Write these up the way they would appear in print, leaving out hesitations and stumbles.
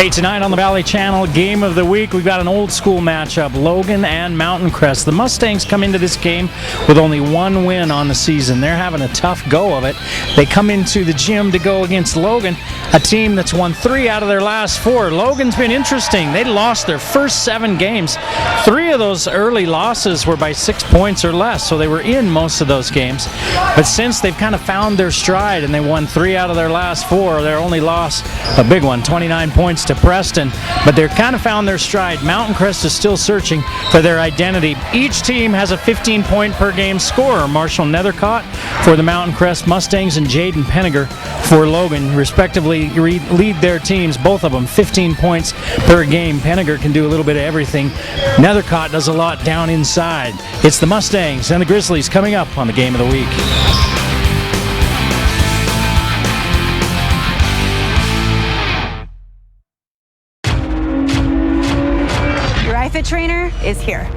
Hey, tonight on the Valley Channel, Game of the Week, we've got an old school matchup, Logan and Mountain Crest. The Mustangs come into this game with only one win on the season. They're having a tough go of it. They come into the gym to go against Logan, a team that's won 3 out of their last 4. Logan's been interesting. They lost their first 7 games. 3 of those early losses were by 6 points or less, so they were in most of those games. But since they've kind of found their stride and they won 3 out of their last 4, their only loss, a big one, 29 points to Preston, but they're kind of found their stride. Mountain Crest is still searching for their identity. Each team has a 15-point per game scorer. Marshall Nethercott for the Mountain Crest Mustangs and Jaden Penninger for Logan, respectively, lead their teams, both of them 15 points per game. Penninger can do a little bit of everything. Nethercott does a lot down inside. It's the Mustangs and the Grizzlies coming up on the Game of the Week. Fit trainer is here.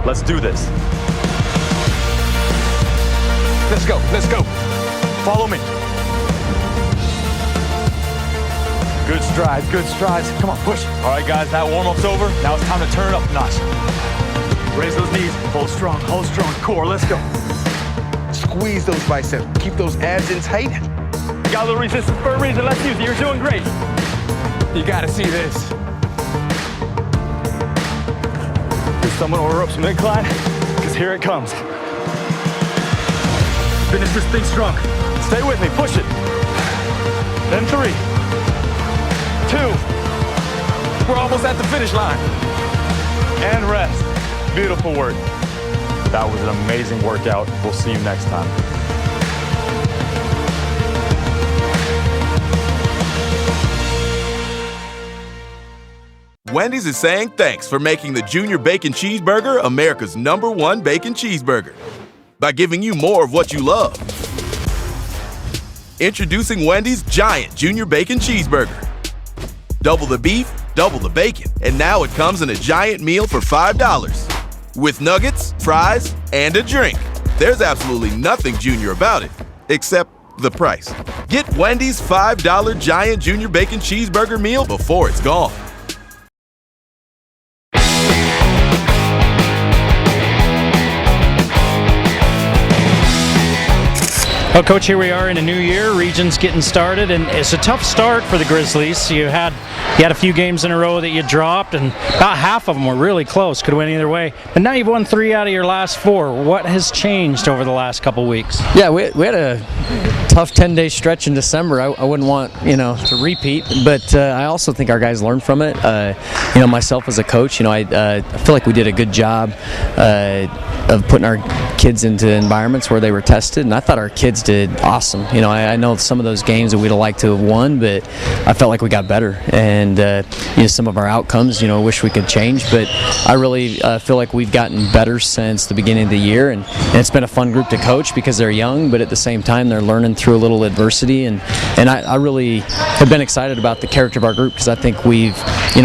Let's do this. Let's go, let's go. Follow me. Good strides, good strides. Come on, push. All right, guys, that warm-up's over. Now it's time to turn it up a notch. Raise those knees, hold strong, core, let's go. Squeeze those biceps, keep those abs in tight. Got a little resistance for a reason, let's use it. You're doing great. You gotta see this. Someone order up some incline, because here it comes. Finish this thing strong. Stay with me, push it. Then 3, 2. We're almost at the finish line. And rest. Beautiful work. That was an amazing workout. We'll see you next time. Wendy's is saying thanks for making the Junior Bacon Cheeseburger America's #1 bacon cheeseburger by giving you more of what you love. Introducing Wendy's Giant Junior Bacon Cheeseburger. Double the beef, double the bacon, and now it comes in a giant meal for $5 with nuggets, fries, and a drink. There's absolutely nothing junior about it, except the price. Get Wendy's $5 Giant Junior Bacon Cheeseburger meal before it's gone. Well, Coach, here we are in a new year. Region's getting started, and it's a tough start for the Grizzlies. You had a few games in a row that you dropped, and about half of them were really close. Could have went either way. But now you've won 3 out of your last 4. What has changed over the last couple weeks? Yeah, we had a tough 10-day stretch in December. I wouldn't want to repeat, but I also think our guys learned from it. Myself as a coach, I feel like we did a good job of putting our kids into environments where they were tested, and I thought our kids did awesome. I know some of those games that we'd have liked to have won, but I felt like we got better, and some of our outcomes, wish we could change, but I really feel like we've gotten better since the beginning of the year, and it's been a fun group to coach because they're young, but at the same time they're learning through a little adversity, and I really have been excited about the character of our group because I think we've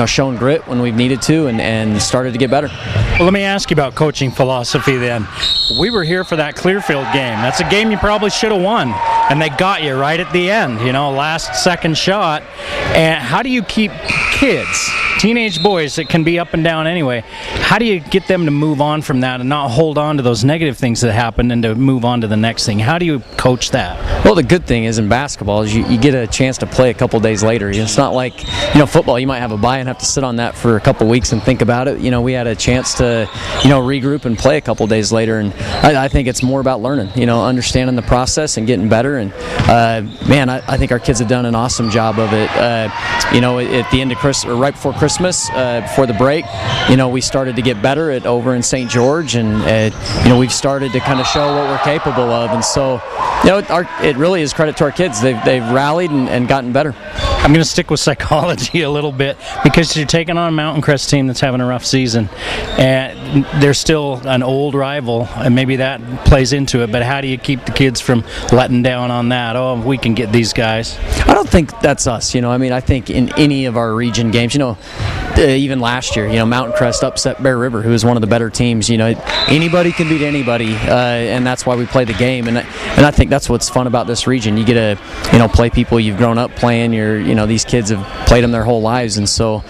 shown grit when we've needed to and started to get better. Well, let me ask you about coaching philosophy then. We were here for that Clearfield game. That's a game you probably should have won, and they got you right at the end, last second shot. And how do you keep kids, teenage boys that can be up and down anyway, how do you get them to move on from that and not hold on to those negative things that happen and to move on to the next thing? How do you coach that? Well, the good thing is in basketball is you get a chance to play a couple days later. It's not like, football, you might have a bye and have to sit on that for a couple weeks and think about it. We had a chance to, regroup and play a couple days later, and I think it's more about learning, understanding the process and getting better, and I think our kids have done an awesome job of it. At the end of Christmas, or right before Christmas, before the break, we started to get better over in St. George, and we've started to kind of show what we're capable of, and so it really is credit to our kids. They've rallied and gotten better. I'm going to stick with psychology a little bit because you're taking on a Mountain Crest team that's having a rough season, and they're still an old rival, and maybe that plays into it, but how do you keep the kids from letting down on that? Oh, we can get these guys. I don't think that's us. I think in any of our region games, even last year, Mountain Crest upset Bear River, who is one of the better teams. Anybody can beat anybody, and that's why we play the game. And I think that's what's fun about this region. You get to, play people you've grown up playing. These kids have played them their whole lives, and so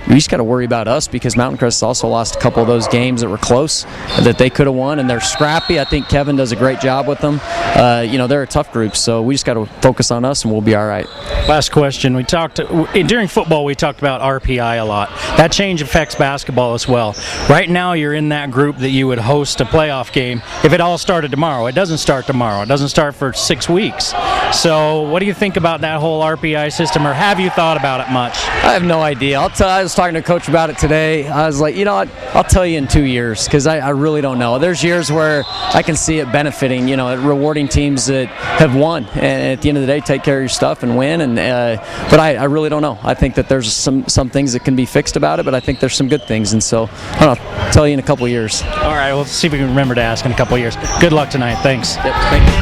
we just got to worry about us because Mountain Crest also lost a couple of those games that were close that they could have won, and they're scrappy. I think Kevin does a great job with them. They're a tough group, so we just got to focus on us, and we'll be all right. Last question. During football, we talked about RPI a lot. That change affects basketball as well. Right now, you're in that group that you would host a playoff game if it all started tomorrow. It doesn't start tomorrow. It doesn't start for 6 weeks. So what do you think about that whole RPI system, or have you thought about it much? I have no idea. I was talking to Coach about it today. I was like, what? I'll tell you in 2 years because I really don't know. There's years where I can see it benefiting, rewarding teams that have won, and at the end of the day, take care of your stuff and win. But I really don't know. I think that there's some things that can be fixed about it, but I think there's some good things, and so I'll tell you in a couple of years. All right, we'll see if we can remember to ask in a couple of years. Good luck tonight. Thanks. Yep, thank you.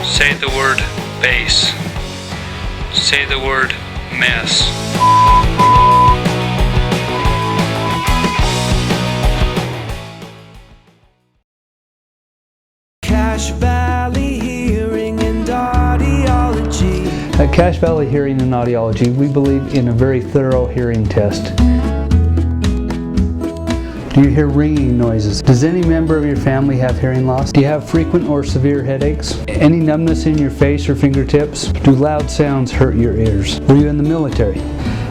Say the word base. Say the word mess. Cache Valley Hearing and Audiology. At Cache Valley Hearing and Audiology, we believe in a very thorough hearing test. Do you hear ringing noises? Does any member of your family have hearing loss? Do you have frequent or severe headaches? Any numbness in your face or fingertips? Do loud sounds hurt your ears? Were you in the military?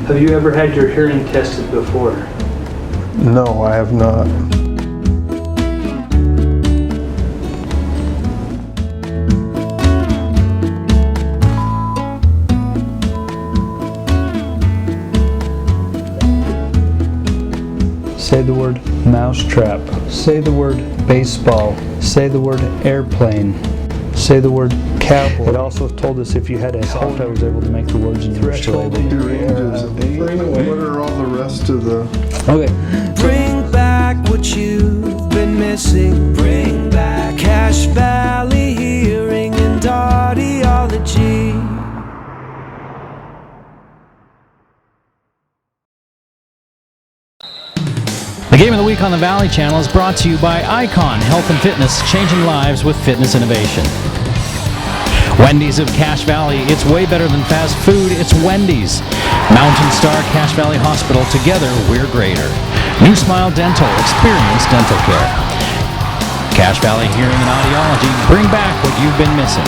Have you ever had your hearing tested before? No, I have not. Say the word mousetrap. Say the word baseball. Say the word airplane. Say the word cowboy. It also told us if you had a halt, I was able to make the words and you were still able to What are all the rest of the... Okay. Bring back what you've been missing. Bring back Cache Valley Hearing and Audiology. The Game of the Week on the Valley Channel is brought to you by Icon Health and Fitness, changing lives with fitness innovation. Wendy's of Cache Valley, it's way better than fast food, it's Wendy's. Mountain Star Cache Valley Hospital, together we're greater. New Smile Dental, experience dental care. Cache Valley Hearing and Audiology, bring back what you've been missing.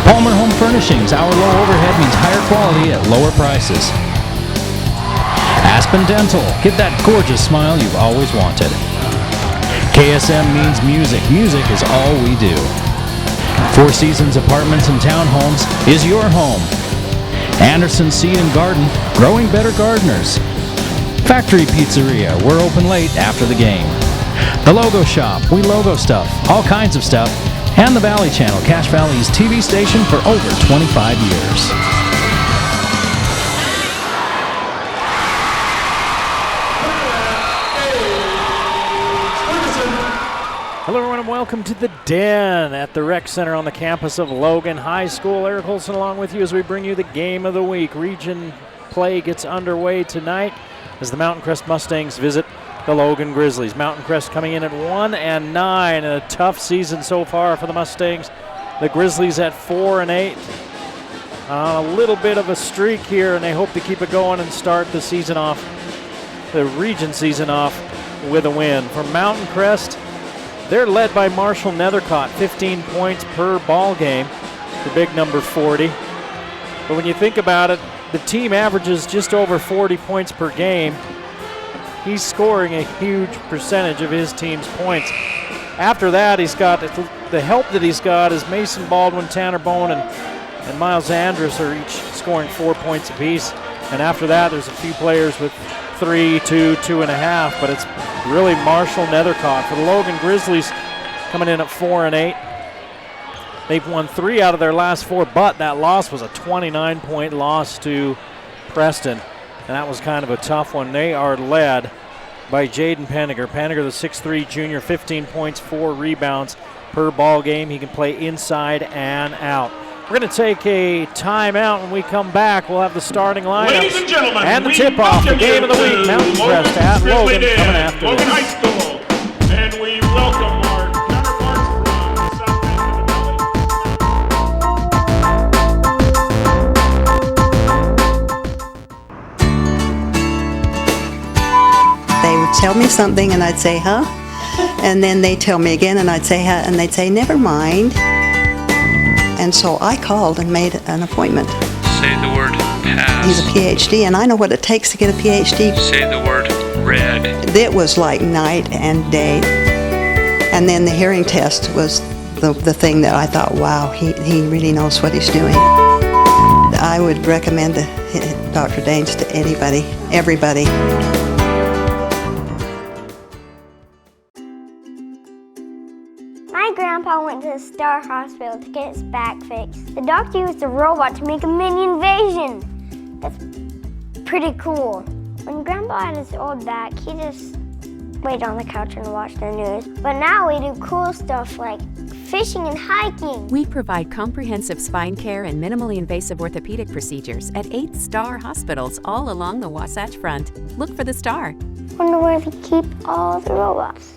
Palmer Home Furnishings, our low overhead means higher quality at lower prices. Aspen Dental, get that gorgeous smile you've always wanted. KSM means music. Music is all we do. Four Seasons Apartments and Townhomes is your home. Anderson Seed and Garden, growing better gardeners. Factory Pizzeria, we're open late after the game. The Logo Shop, we logo stuff, all kinds of stuff. And the Valley Channel, Cache Valley's TV station for over 25 years. Hello everyone and welcome to The Den at the Rec Center on the campus of Logan High School. Eric Olson along with you as we bring you the Game of the Week. Region play gets underway tonight as the Mountain Crest Mustangs visit the Logan Grizzlies. Mountain Crest coming in at 1-9 and a tough season so far for the Mustangs. The Grizzlies at 4-8 on a little bit of a streak here, and they hope to keep it going and start the season off, the region season off with a win. For Mountain Crest, they're led by Marshall Nethercott, 15 points per ball game, the big number 40. But when you think about it, the team averages just over 40 points per game. He's scoring a huge percentage of his team's points. After that, he's got the help that he's got is Mason Baldwin, Tanner Bowen, and Miles Andrus are each scoring 4 points apiece. And after that, there's a few players with 3, 2, 2.5, but it's really Marshall Nethercott. For the Logan Grizzlies, coming in at 4-8. They've won 3 out of their last 4, but that loss was a 29-point loss to Preston, and that was kind of a tough one. They are led by Jaden Paniger. Paniger, the 6'3 junior, 15 points, 4 rebounds per ball game. He can play inside and out. We're going to take a timeout. When we come back, we'll have the starting lineup Ladies and gentlemen, and the tip-off, the game of the week, Mountain Crest at Logan, coming after Logan this. High School. And we welcome our counterparts from South Bend of the Valley. They would tell me something and I'd say, huh? And then they'd tell me again and I'd say, huh? And they'd say, never mind. And so I called and made an appointment. Say the word pass. He's a PhD, and I know what it takes to get a PhD. Say the word red. It was like night and day. And then the hearing test was the thing that I thought, wow, he really knows what he's doing. I would recommend Dr. Daines to anybody, everybody. My grandpa went to the Star Hospital to get his back fixed. The doctor used a robot to make a mini invasion. That's pretty cool. When Grandpa had his old back, he just laid on the couch and watched the news. But now we do cool stuff like fishing and hiking. We provide comprehensive spine care and minimally invasive orthopedic procedures at 8 Star hospitals all along the Wasatch Front. Look for the Star. Wonder where they keep all the robots.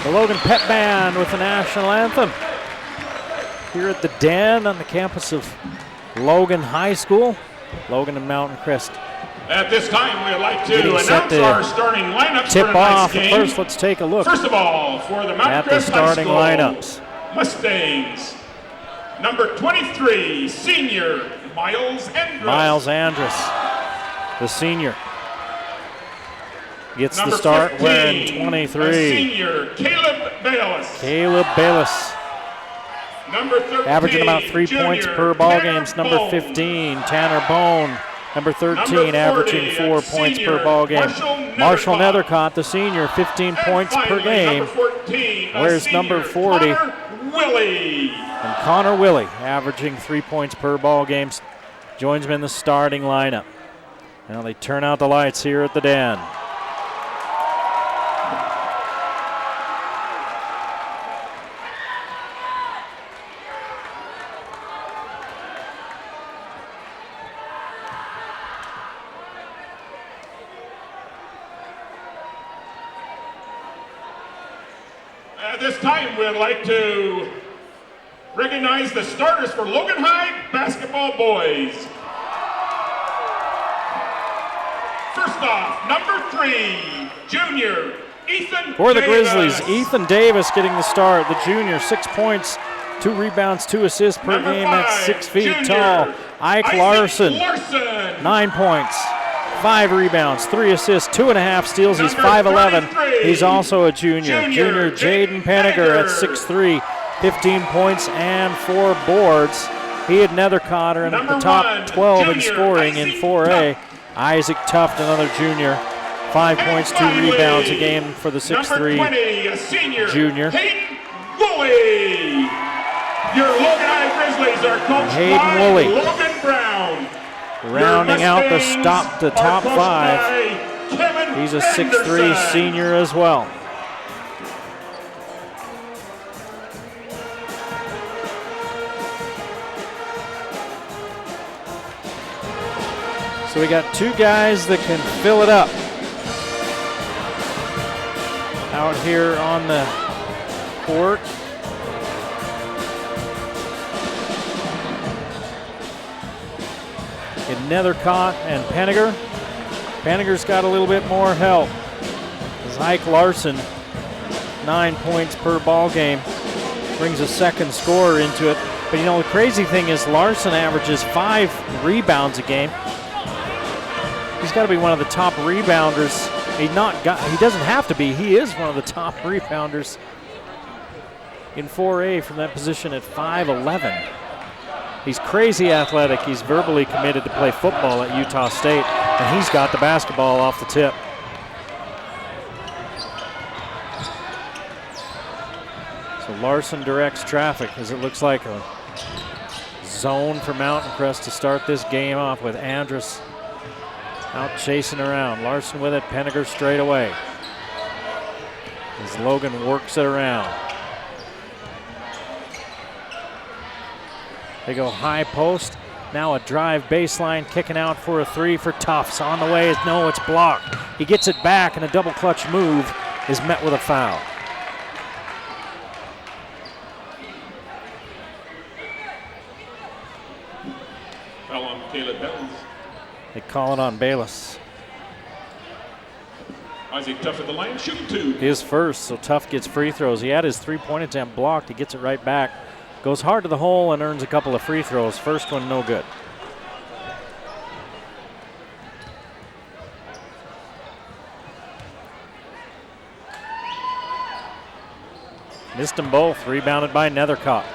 The Logan Pep Band with the national anthem here at the Den on the campus of Logan High School. Logan and Mountain Crest. At this time, we'd like to announce our starting lineups tip for tonight's off. game. First, let's take a look. First of all, for the Mountain at Crest the starting High School lineups. Mustangs, number 23, senior Miles Andrus. Miles Andrus, the senior, gets number the start 15, wearing 23. Senior Caleb Bayless. Caleb Bayless. Number 13, averaging about 3 points per ball game. Number 15, Tanner Bone. Number 13, averaging 4 points per ball game. Marshall Nethercott, the senior, 15 points per game. Where's number 40? Willie. And Connor Willie, averaging 3 points per ball game, joins him in the starting lineup. Now they turn out the lights here at the Den. At this time, we'd like to recognize the starters for Logan High basketball boys. First off, number 3, junior Ethan For the Davis. Grizzlies, Ethan Davis getting the start. The junior, 6 points, 2 rebounds, 2 assists per Number game. 5, That's 6 feet junior tall. Ike Isaac Larson, Larson. 9 points, 5 rebounds, 3 assists, 2.5 steals. He's Number 5'11". 33, He's also a junior. Junior Jaden Paniger at Paniger. 6'3", 15 points and 4 boards. He and Nethercott are in Number the top 1, 12 in junior scoring in Isaac 4A. Isaac Tuft, another junior, 5 points, 2 finally, rebounds a game for the 6'3". Number 20, a senior junior. Hayden Woolley. Your Logan High Grizzlies are coached Hayden by Woolley. Logan Brown. Rounding out the top are coached 5. by Kevin He's a 6'3" Anderson. senior as well. So we got 2 guys that can fill it up. out here on the court. In Nethercott and Penninger. Penninger's got a little bit more help. Ike Larson, 9 points per ball game, brings a second scorer into it. But you know, the crazy thing is Larson averages 5 rebounds a game. He's got to be one of the top rebounders. He doesn't have to be. He is one of the top rebounders in 4A from that position at 5'11". He's crazy athletic. He's verbally committed to play football at Utah State, and he's got the basketball off the tip. So Larson directs traffic as it looks like a zone for Mountain Crest to start this game off with Andrus out chasing around. Larson with it, Penninger straight away. As Logan works it around. They go high post. Now a drive baseline, kicking out for a 3 for Tufts. On the way, no, it's blocked. He gets it back, and a double clutch move is met with a foul. Foul on Caleb Bettens. They call it on Bayless. Isaac Tuft at the line, shooting 2. His first, so Tuft gets free throws. He had his 3-point attempt blocked. He gets it right back. Goes hard to the hole and earns a couple of free throws. First one, no good. Missed them both, rebounded by Nethercott.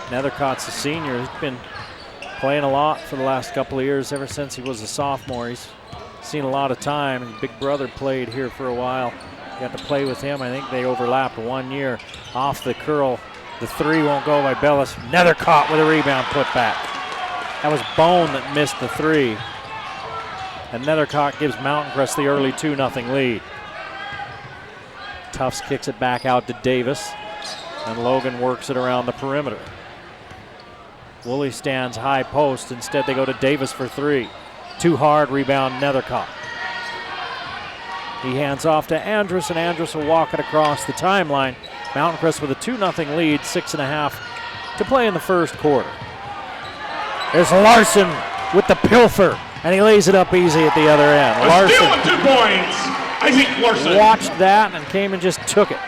Nethercott's a senior. He's been playing a lot for the last couple of years, ever since he was a sophomore. He's seen a lot of time. His big brother played here for a while. Got to play with him. I think they overlapped 1 year. Off the curl. The 3 won't go by Bellis. Nethercott with a rebound put back. That was Bone that missed the 3. And Nethercott gives Mountain Crest the early 2-0 lead. Tufts kicks it back out to Davis. And Logan works it around the perimeter. Woolley stands high post. Instead they go to Davis for 3. Too hard, rebound Nethercott. He hands off to Andrus, and Andrus will walk it across the timeline. Mountain Crest with a 2-0 lead, 6.5 to play in the first quarter. There's Larson with the pilfer, and he lays it up easy at the other end. Larson with 2 points. Isaac Larson watched that and came and just took it.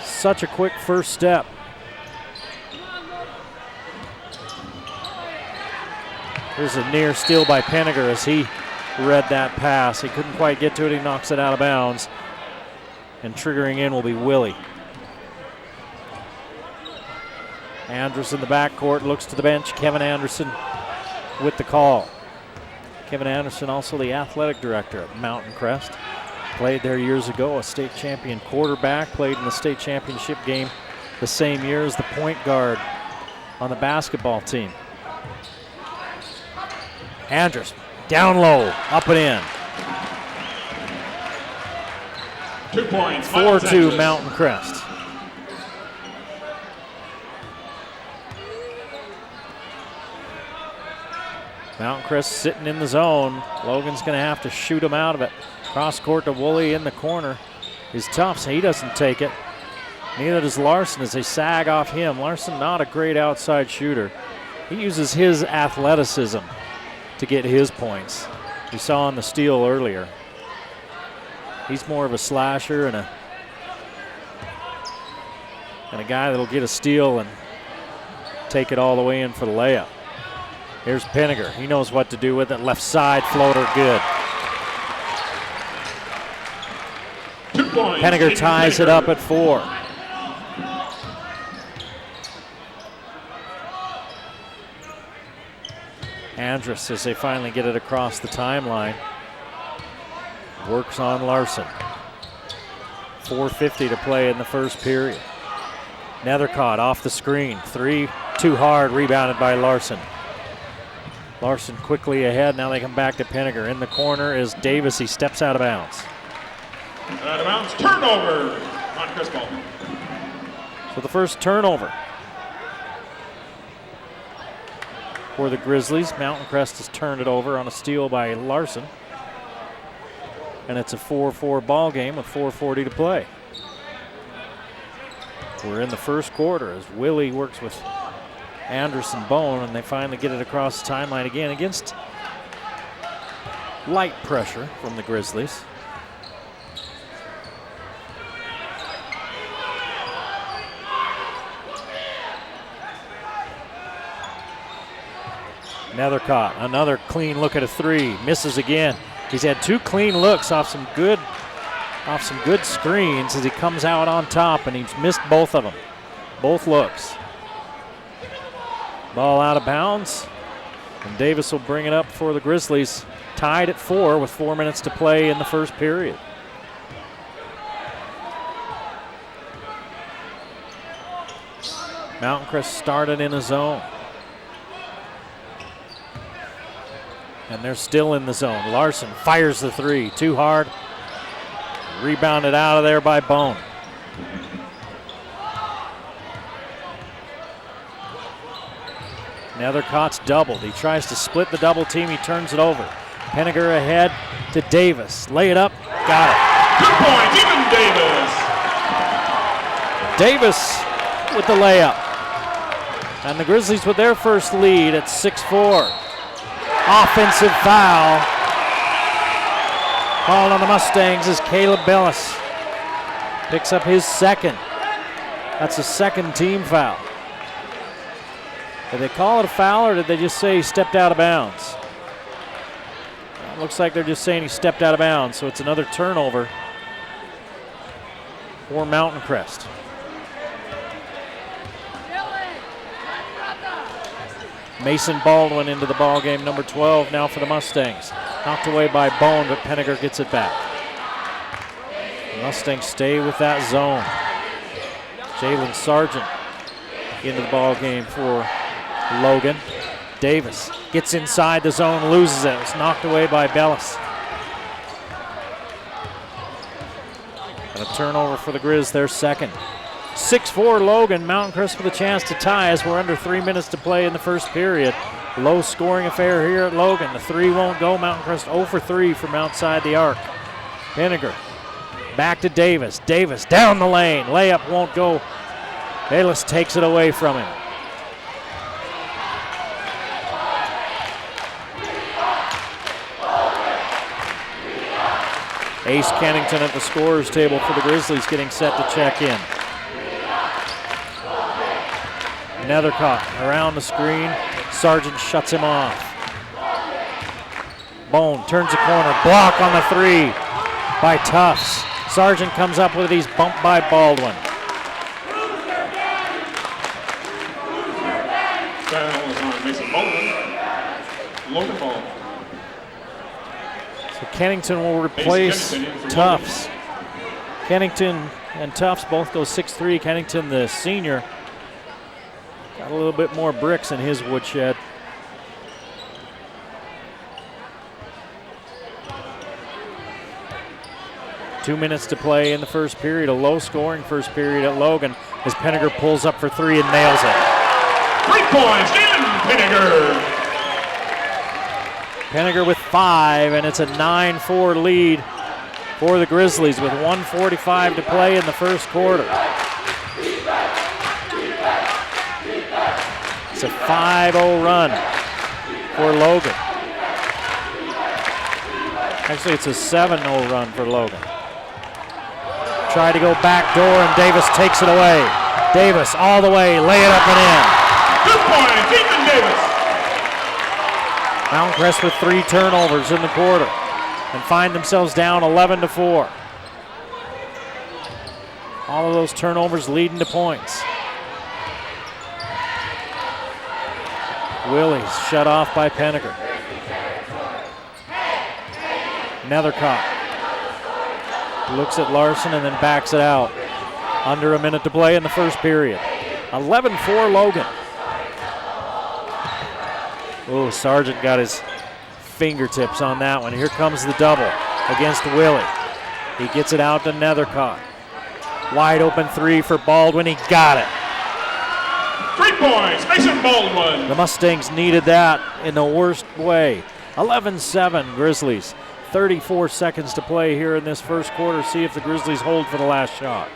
Such a quick first step. There's a near steal by Penninger as he read that pass. He couldn't quite get to it. He knocks it out of bounds. And triggering in will be Willie. Andrus in the backcourt, looks to the bench. Kevin Anderson with the call. Kevin Anderson, also the athletic director at Mountain Crest. Played there years ago, a state champion quarterback. Played in the state championship game the same year as the point guard on the basketball team. Andrus. Down low, up and in. 2 points. 4-2 Mountain Crest. Mountain Crest sitting in the zone. Logan's going to have to shoot him out of it. Cross court to Woolley in the corner. Is tough, so he doesn't take it. Neither does Larson as they sag off him. Larson not a great outside shooter. He uses his athleticism to get his points. We saw on the steal earlier. He's more of a slasher and a guy that'll get a steal and take it all the way in for the layup. Here's Penninger. He knows what to do with it. Left side floater, good. 2 points. Penninger ties it up at 4. Andrus as they finally get it across the timeline. Works on Larson. 4:50 to play in the first period. Nethercott off the screen. 3, too hard, rebounded by Larson. Larson quickly ahead. Now they come back to Penninger. In the corner is Davis. He steps out of bounds. Out of bounds, turnover on Crest ball. So the first turnover for the Grizzlies. Mountain Crest has turned it over on a steal by Larson. and it's a 4-4 ball game with 4:40 to play. We're in the first quarter as Willie works with Anderson Bone, and they finally get it across the timeline again against light pressure from the Grizzlies. Nethercott, another clean look at a three, misses again. He's had 2 clean looks off some good screens as he comes out on top, and he's missed both of them, both looks. Ball out of bounds, and Davis will bring it up for the Grizzlies, tied at 4 with 4 minutes to play in the first period. Mountain Crest started in a zone. And they're still in the zone. Larson fires the three, too hard. Rebounded out of there by Bone. Nethercott's doubled. He tries to split the double team. He turns it over. Penninger ahead to Davis. Lay it up. Got it. Good point, even Davis. Davis with the layup. And the Grizzlies with their first lead at 6-4. Offensive foul. Called on the Mustangs as Caleb Bellis picks up his second. That's a second team foul. Did they call it a foul, or did they just say he stepped out of bounds? It looks like they're just saying he stepped out of bounds, so it's another turnover for Mountain Crest. Mason Baldwin into the ball game, number 12 now for the Mustangs. Knocked away by Bone, but Penninger gets it back. The Mustangs stay with that zone. Jalen Sargent into the ball game for Logan. Davis gets inside the zone, loses it. It's knocked away by Bellis. And a turnover for the Grizz, their second. 6-4 Logan. Mountain Crest with a chance to tie as we're under 3 minutes to play in the first period. Low scoring affair here at Logan. The three won't go. Mountain Crest 0 for 3 from outside the arc. Penninger back to Davis. Davis down the lane. Layup won't go. Bayless takes it away from him. Ace Kennington at the scorer's table for the Grizzlies getting set to check in. Nethercott around the screen. Sargent shuts him off. Bone turns the corner. Block on the three by Tufts. Sargent comes up with it. He's bumped by Baldwin. Foul is on Mason Baldwin. Logan ball. So Kennington will replace Tufts. Kennington and Tufts both go 6'3". Kennington, the senior, got a little bit more bricks in his woodshed. Two minutes to play in the first period. A low-scoring first period at Logan as Penninger pulls up for three and nails it. 3 points, Jalen Penninger. Penninger with 5, and it's a 9-4 lead for the Grizzlies with 1:45 to play in the first quarter. It's a 5-0 run for Logan. Actually, it's a 7-0 run for Logan. Try to go back door, and Davis takes it away. Davis all the way, lay it up and in. 2 points, Ethan Davis. Mountain Crest with 3 turnovers in the quarter and find themselves down 11-4. All of those turnovers leading to points. Willie's shut off by Penninger. Nethercott looks at Larson and then backs it out. Under a minute to play in the first period. 11-4 Logan. Oh, Sargent got his fingertips on that one. Here comes the double against Willie. He gets it out to Nethercott. Wide open three for Baldwin. He got it. 3 points, Mason Baldwin. The Mustangs needed that in the worst way. 11-7 Grizzlies. 34 seconds to play here in this first quarter. See if the Grizzlies hold for the last shot.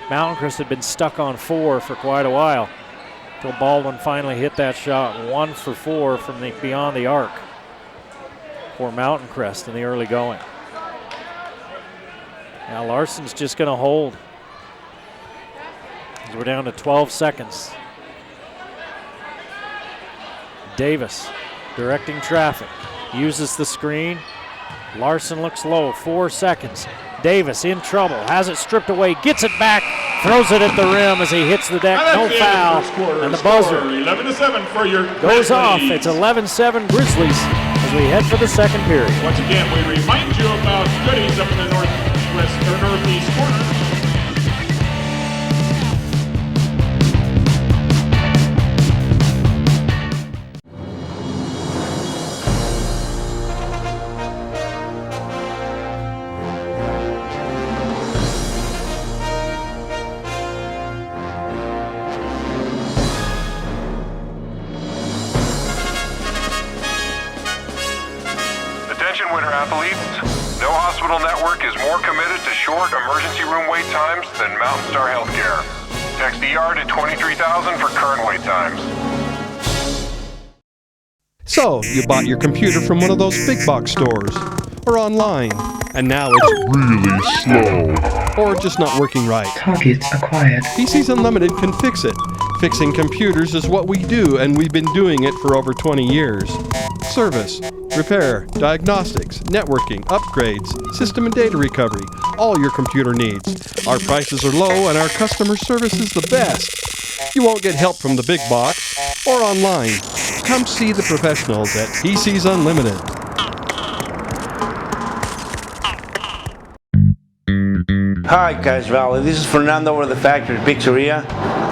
Mountain Crest had been stuck on 4 for quite a while until Baldwin finally hit that shot. 1 for 4 from beyond the arc for Mountain Crest in the early going. Now Larson's just going to hold. We're down to 12 seconds. Davis directing traffic. Uses the screen. Larson looks low. 4 seconds. Davis in trouble. Has it stripped away. Gets it back. Throws it at the rim as he hits the deck. No foul. And the buzzer 11-7 for your goes off. It's 11-7 Grizzlies as we head for the second period. Once again, we remind you about goodies up in the northwest or northeast corner. Winter athletes, no hospital network is more committed to short emergency room wait times than Mountain Star Healthcare. Text ER to 23,000 for current wait times. So, you bought your computer from one of those big box stores, or online, and now it's really slow, or just not working right. Target acquired. PCs Unlimited can fix it. Fixing computers is what we do, and we've been doing it for over 20 years. Service, repair, diagnostics, networking, upgrades, system and data recovery, all your computer needs. Our prices are low and our customer service is the best. You won't get help from the big box or online. Come see the professionals at PCs Unlimited. Hi, Cache Valley. This is Fernando over the Factory Pizzeria.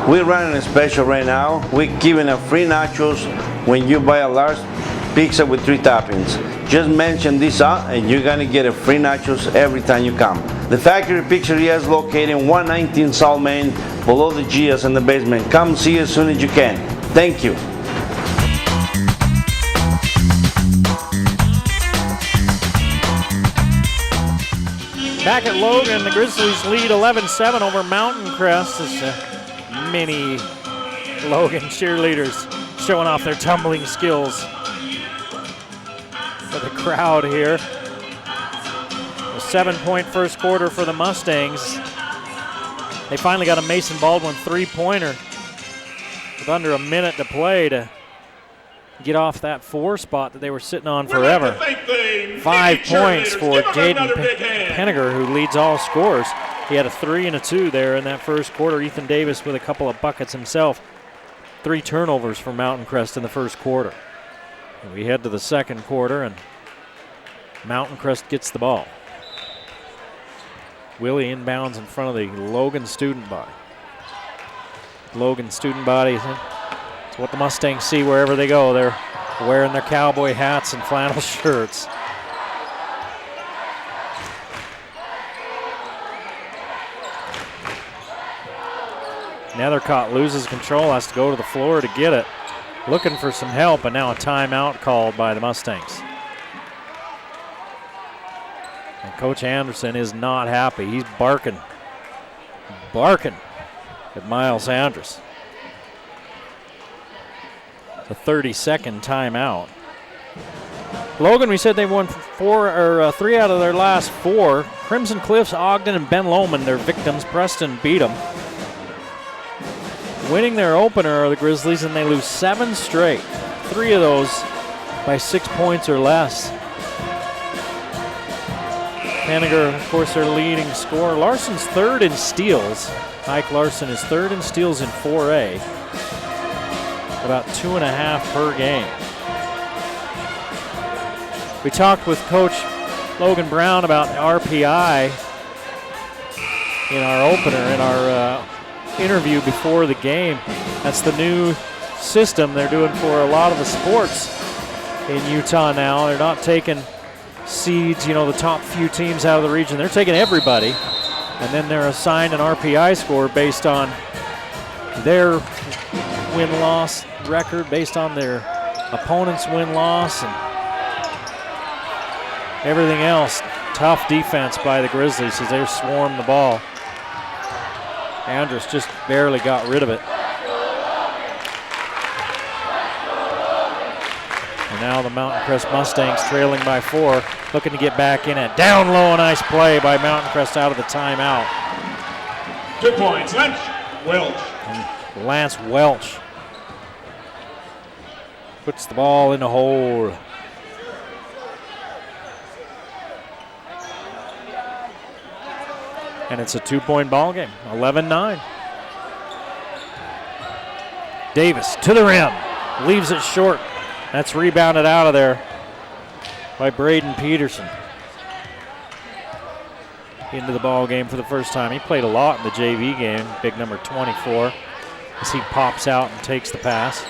We're running a special right now. We're giving a free nachos when you buy a large pizza with 3 toppings. Just mention this and you're gonna get a free nachos every time you come. The Factory Pizzeria is located in 119 South Main, below the Gias in the basement. Come see as soon as you can. Thank you. Back at Logan, the Grizzlies lead 11-7 over Mountain Crest as many Logan cheerleaders showing off their tumbling skills for the crowd here. A 7-point first quarter for the Mustangs. They finally got a Mason Baldwin 3-pointer with under a minute to play to get off that 4 spot that they were sitting on forever. 5 points for Jaden Penniger, who leads all scorers. He had a 3 and a 2 there in that first quarter. Ethan Davis with a couple of buckets himself. 3 turnovers for Mountain Crest in the first quarter. And we head to the second quarter, and Mountain Crest gets the ball. Willie inbounds in front of the Logan student body. Logan student body, it's what the Mustangs see wherever they go. They're wearing their cowboy hats and flannel shirts. Nethercott loses control, has to go to the floor to get it. Looking for some help, and now a timeout called by the Mustangs. And Coach Anderson is not happy. He's barking at Miles Andrus. It's a 30-second timeout. Logan, we said they won 3 out of their last 4. Crimson Cliffs, Ogden, and Ben Lomond, their victims. Preston beat them. Winning their opener are the Grizzlies, and they lose 7 straight. 3 of those by 6 points or less. Penniger, of course, their leading scorer. Larson's 3rd in steals. Ike Larson is 3rd in steals in 4A. About 2.5 per game. We talked with Coach Logan Brown about RPI in our opener, in our interview before the game. That's the new system they're doing for a lot of the sports in Utah now. They're not taking seeds, the top few teams out of the region. They're taking everybody, and then they're assigned an RPI score based on their win-loss record, based on their opponent's win-loss. And everything else, tough defense by the Grizzlies as they swarm the ball. Andrus just barely got rid of it. And now the Mountain Crest Mustangs trailing by 4, looking to get back in it. Down low, a nice play by Mountain Crest out of the timeout. 2 points, Welch. And Lance Welch puts the ball in the hole. And it's a 2-point ball game, 11-9. Davis to the rim, leaves it short. That's rebounded out of there by Braden Peterson. Into the ball game for the first time. He played a lot in the JV game, big number 24, as he pops out and takes the pass.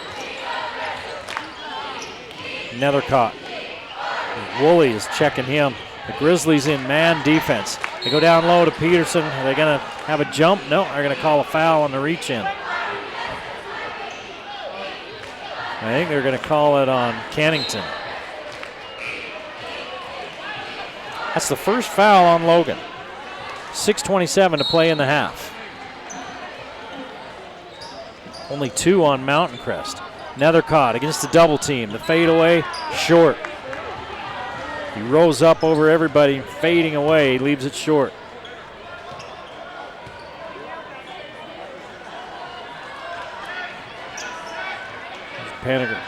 Nethercott. Woolley is checking him. The Grizzlies in man defense. They go down low to Peterson. Are they going to have a jump? No, they're going to call a foul on the reach in. I think they're going to call it on Kennington. That's the first foul on Logan. 6:27 to play in the half. Only 2 on Mountain Crest. Nethercott against the double team. The fadeaway, short. He rose up over everybody, fading away, leaves it short.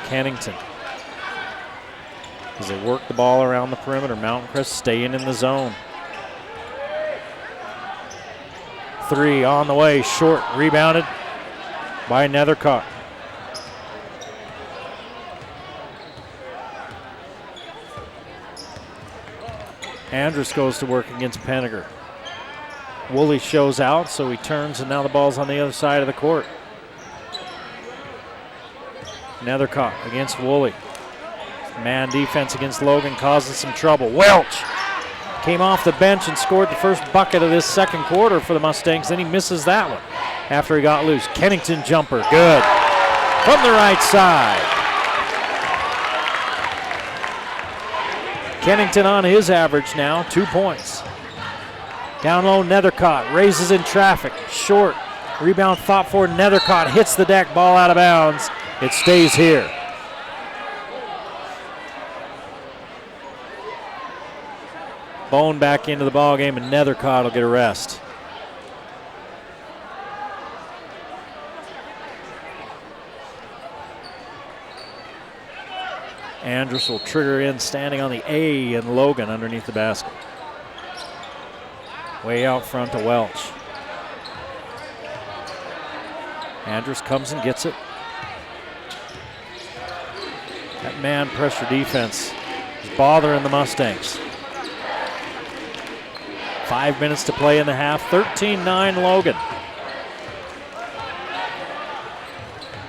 Kennington. As they work the ball around the perimeter, Mountain Crest staying in the zone. 3 on the way, short, rebounded by Nethercott. Andrus goes to work against Penninger. Woolley shows out, so he turns, and now the ball's on the other side of the court. Nethercott against Woolley. Man defense against Logan causes some trouble. Welch came off the bench and scored the first bucket of this second quarter for the Mustangs. Then he misses that one after he got loose. Kennington jumper, good. From the right side. Kennington on his average now, 2 points. Down low, Nethercott raises in traffic, short. Rebound fought for Nethercott, hits the deck, ball out of bounds. It stays here. Bone back into the ball game, and Nethercott will get a rest. Andrus will trigger in, standing on the A, and Logan underneath the basket. Way out front to Welch. Andrus comes and gets it. That man pressure defense is bothering the Mustangs. 5 minutes to play in the half, 13-9 Logan.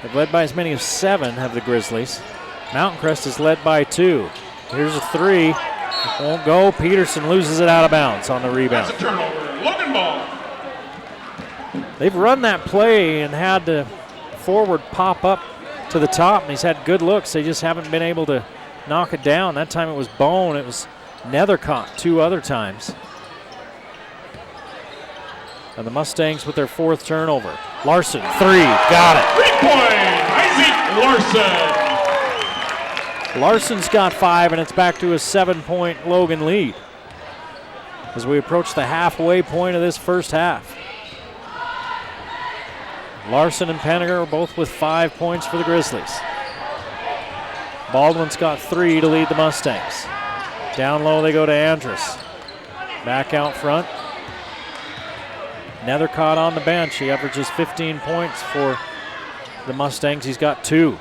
They've led by as many as 7, have the Grizzlies. Mountain Crest is led by 2. Here's a 3. It won't go. Peterson loses it out of bounds on the rebound. That's a turnover. Logan ball. They've run that play and had the forward pop up to the top, and he's had good looks. They just haven't been able to knock it down. That time it was Bone. It was Nethercott 2 other times. And the Mustangs with their 4th turnover. Larson, 3, got it. 3-point, Isaac Larson. Larson's got 5, and it's back to a 7-point Logan lead as we approach the halfway point of this first half. Larson and Penninger are both with 5 points for the Grizzlies. Baldwin's got 3 to lead the Mustangs. Down low they go to Andrus. Back out front. Nethercott on the bench. He averages 15 points for the Mustangs. He's got 2.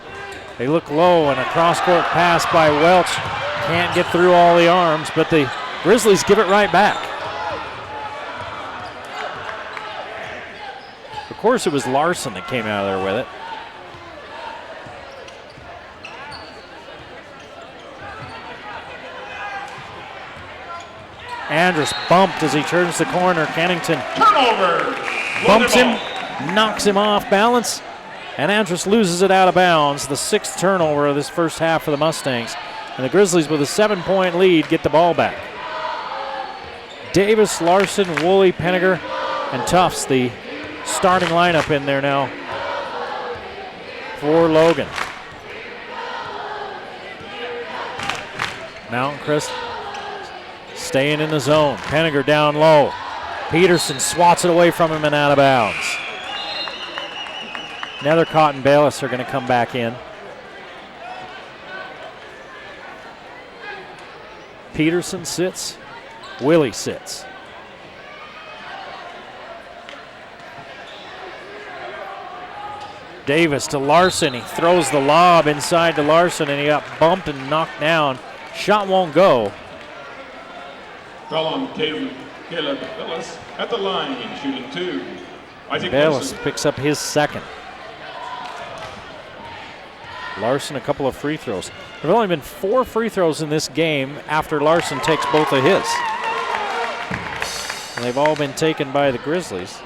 They look low, and a cross-court pass by Welch. Can't get through all the arms, but the Grizzlies give it right back. Of course, it was Larson that came out of there with it. Andrus bumped as he turns the corner. Kennington Turnover. bumps him, knocks him off balance, and Andrus loses it out of bounds. The 6th turnover of this first half for the Mustangs. And the Grizzlies with a 7-point lead get the ball back. Davis, Larson, Woolley, Penninger, and Tufts, the starting lineup in there now for Logan. Mountain Crest staying in the zone. Penninger down low. Peterson swats it away from him and out of bounds. Nethercott and Bayless are going to come back in. Peterson sits. Willie sits. Davis to Larson. He throws the lob inside to Larson, and he got bumped and knocked down. Shot won't go. Foul on Caleb Ellis at the line, shooting 2. Bayless picks up his second. Larson a couple of free throws. There have only been 4 free throws in this game after Larson takes both of his. And they've all been taken by the Grizzlies.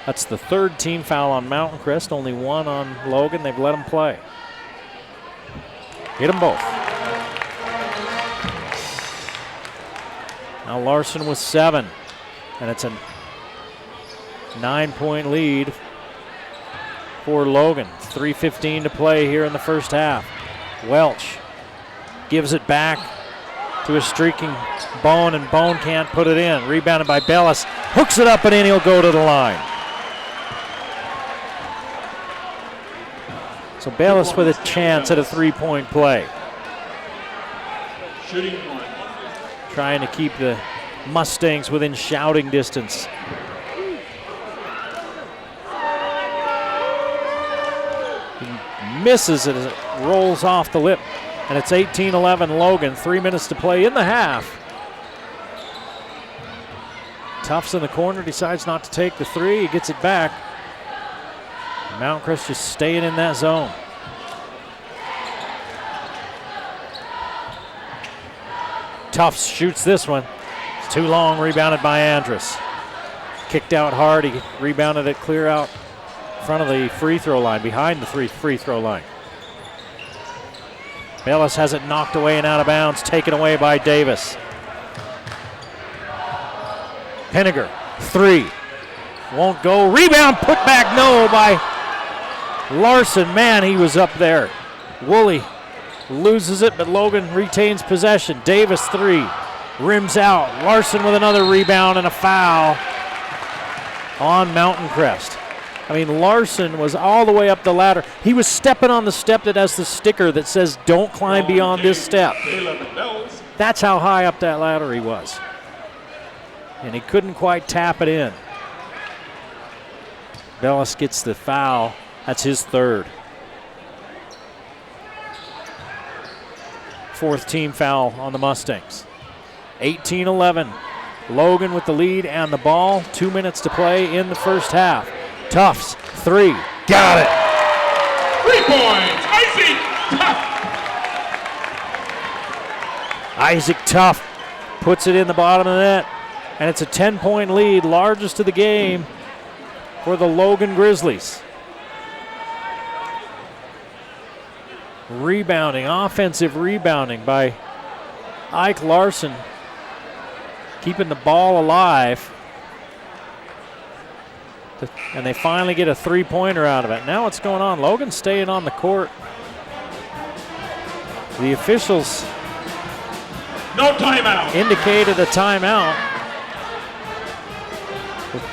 That's the 3rd team foul on Mountain Crest, only 1 on Logan. They've let him play. Hit them both. Now Larson with 7, and it's a 9-point lead for Logan. 3:15 to play here in the first half. Welch gives it back to a streaking Bone, and Bone can't put it in. Rebounded by Bellis. Hooks it up and in, he'll go to the line. So Bellis with a chance at a 3-point play. Shooting 1. Trying to keep the Mustangs within shouting distance. He misses it as it rolls off the lip. And it's 18-11 Logan. 3 minutes to play in the half. Tufts in the corner, decides not to take the 3. He gets it back. Mountain Crest just staying in that zone. Tufts shoots this one. It's too long, rebounded by Andrus. Kicked out hard, he rebounded it clear out in front of the free throw line, behind the free throw line. Bellis has it knocked away and out of bounds, taken away by Davis. Penninger, 3. Won't go, rebound, put back, no, by Larson. Man, he was up there. Woolley loses it, but Logan retains possession. Davis, 3. Rims out. Larson with another rebound and a foul on Mountain Crest. I mean, Larson was all the way up the ladder. He was stepping on the step that has the sticker that says, don't climb beyond this step. That's how high up that ladder he was. And he couldn't quite tap it in. Bellis gets the foul. That's his 3rd. 4th team foul on the Mustangs. 18-11. Logan with the lead and the ball. 2 minutes to play in the first half. Tufts, 3. Got it. 3 points. Isaac Tuff puts it in the bottom of the net. And it's a 10-point lead, largest of the game for the Logan Grizzlies. Rebounding, offensive rebounding by Ike Larson, keeping the ball alive. And they finally get a 3-pointer out of it. Now what's going on? Logan's staying on the court. The officials no timeout. Indicated a timeout.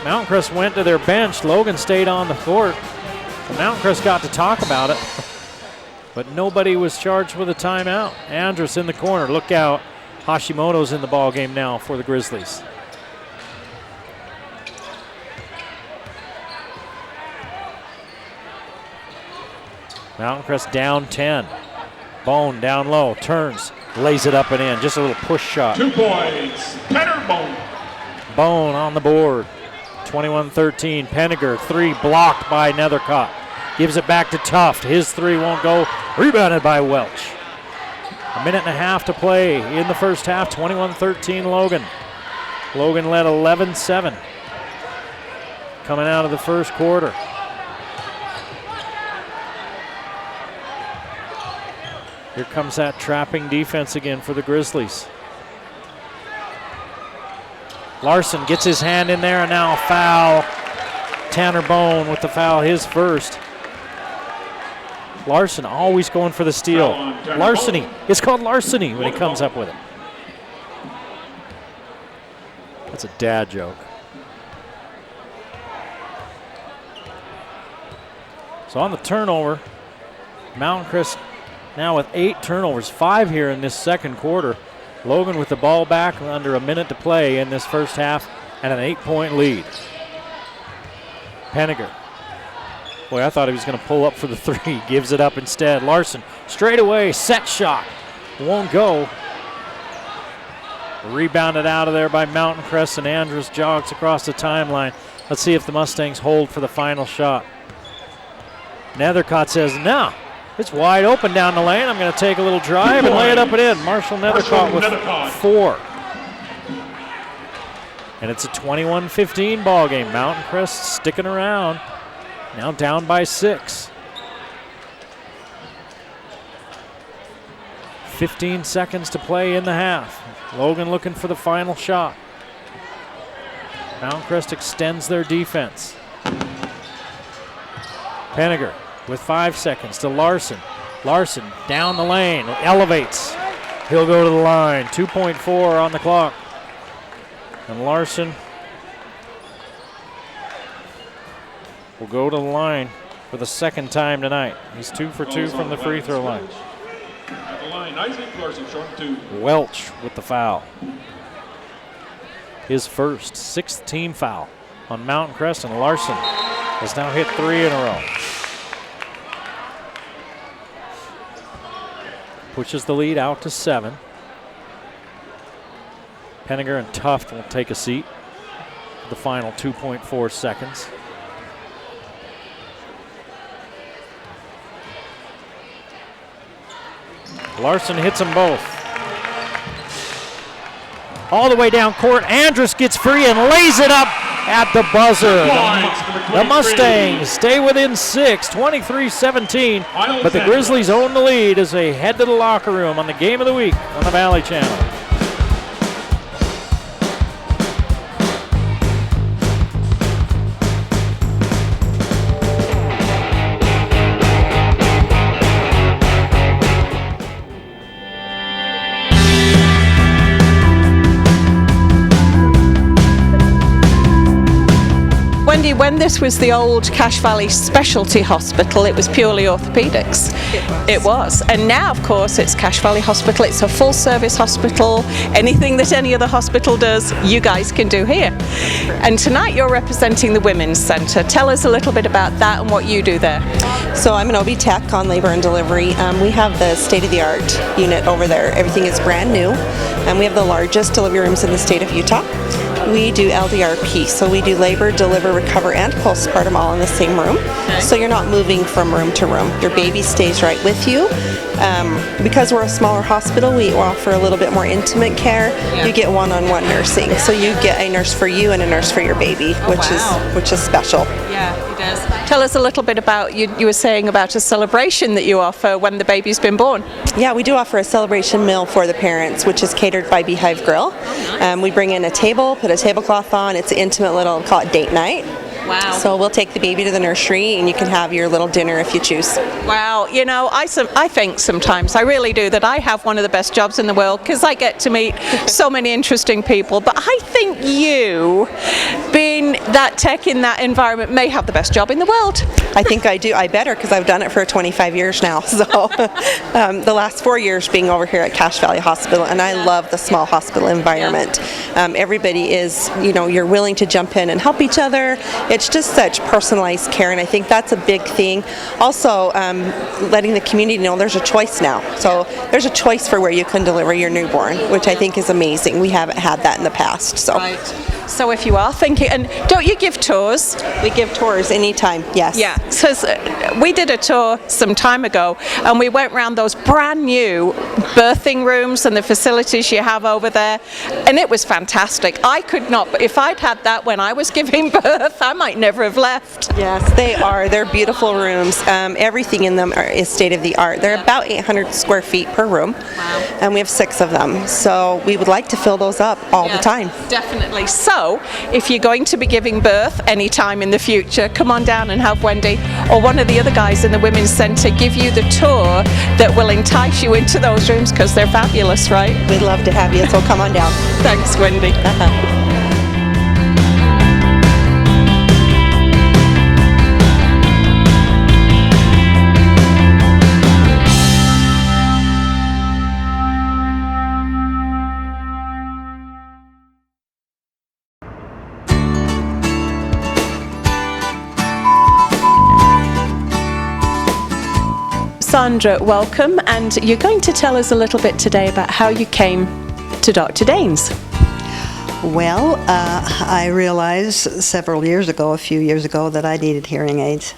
Mountain Crest went to their bench. Logan stayed on the court. So Mountain Crest got to talk about it. But nobody was charged with a timeout. Andrus in the corner. Look out. Hashimoto's in the ball game now for the Grizzlies. Mountain Crest down 10. Bone down low. Turns. Lays it up and in. Just a little push shot. 2 points. Penner Bone. Bone on the board. 21-13. Penninger, 3 blocked by Nethercott. Gives it back to Tuft. His 3 won't go. Rebounded by Welch. A minute and a half to play in the first half. 21-13 Logan. Logan led 11-7 coming out of the first quarter. Here comes that trapping defense again for the Grizzlies. Larson gets his hand in there, and now a foul. Tanner Bone with the foul, his first. Larson always going for the steal. Larceny. It's called larceny when he comes up with it. That's a dad joke. So on the turnover, Mountain Crest now with 8 turnovers, 5 here in this second quarter. Logan with the ball back under a minute to play in this first half and an 8-point lead. Penninger. Boy, I thought he was going to pull up for the 3. Gives it up instead. Larson straight away, set shot. Won't go. Rebounded out of there by Mountain Crest, and Andrus jogs across the timeline. Let's see if the Mustangs hold for the final shot. Nethercott says, no, it's wide open down the lane. I'm going to take a little drive and lay it up and in. Marshall Nethercott with 4. And it's a 21-15 ball game. Mountain Crest sticking around. Now down by 6. 15 seconds to play in the half. Logan looking for the final shot. Mountain Crest extends their defense. Penninger with 5 seconds to Larson. Larson down the lane, elevates. He'll go to the line. 2.4 on the clock. And Larson will go to the line for the second time tonight. He's 2 for 2 from the free throw line. At the line, Isaac Larson, short 2. Welch with the foul. His first, 6th team foul on Mountain Crest, and Larson has now hit 3 in a row. Pushes the lead out to 7. Penninger and Tuft will take a seat for the final 2.4 seconds. Larson hits them both. All the way down court, Andrus gets free and lays it up at the buzzer. The Mustangs stay within 6, 23-17, but the Grizzlies own the lead as they head to the locker room on the Game of the Week on the Valley Channel. Wendy, when this was the old Cache Valley Specialty Hospital, it was purely orthopedics. It was. And now, of course, it's Cache Valley Hospital. It's a full-service hospital. Anything that any other hospital does, you guys can do here. And tonight you're representing the Women's Centre. Tell us a little bit about that and what you do there. So I'm an OB tech on labor and delivery. We have the state-of-the-art unit over there. Everything is brand new. And we have the largest delivery rooms in the state of Utah. We do LDRP, so we do labor, deliver, recover, and postpartum all in the same room. Okay. So you're not moving from room to room. Your baby stays right with you. Because we're a smaller hospital, we offer a little bit more intimate care. Yeah. You get one-on-one nursing. So you get a nurse for you and a nurse for your baby, which is special. Yeah, it does. Tell us a little bit about, you were saying about a celebration that you offer when the baby's been born. Yeah, we do offer a celebration meal for the parents, which is catered by Beehive Grill. We bring in a table, put a tablecloth on. It's an intimate little, call it date night. Wow. So we'll take the baby to the nursery and you can have your little dinner if you choose. Wow. You know, I think sometimes, I really do, that I have one of the best jobs in the world because I get to meet so many interesting people. But I think you, being that tech in that environment, may have the best job in the world. I think I do. I better, because I've done it for 25 years now. So the last 4 years being over here at Cache Valley Hospital, and I love the small hospital environment. Everybody is, you're willing to jump in and help each other. It's just such personalized care, and I think that's a big thing. Also, letting the community know there's a choice now. So there's a choice for where you can deliver your newborn, which I think is amazing. We haven't had that in the past. So. Right. So if you are thinking, and don't you give tours? We give tours anytime, yes. Yeah, because we did a tour some time ago, and we went around those brand new birthing rooms and the facilities you have over there, and it was fantastic. I could not, but if I'd had that when I was giving birth, I might never have left. Yes, they are. They're beautiful rooms. Everything in them is state of the art. They're about 800 square feet per room, and we have 6 of them. So we would like to fill those up all the time. Definitely. So if you're going to be giving birth anytime in the future, come on down and have Wendy or one of the other guys in the Women's Centre give you the tour that will entice you into those rooms, because they're fabulous, right? We'd love to have you, so come on down. Thanks, Wendy. Sandra, welcome, and you're going to tell us a little bit today about how you came to Dr. Danes. Well, I realized a few years ago, that I needed hearing aids.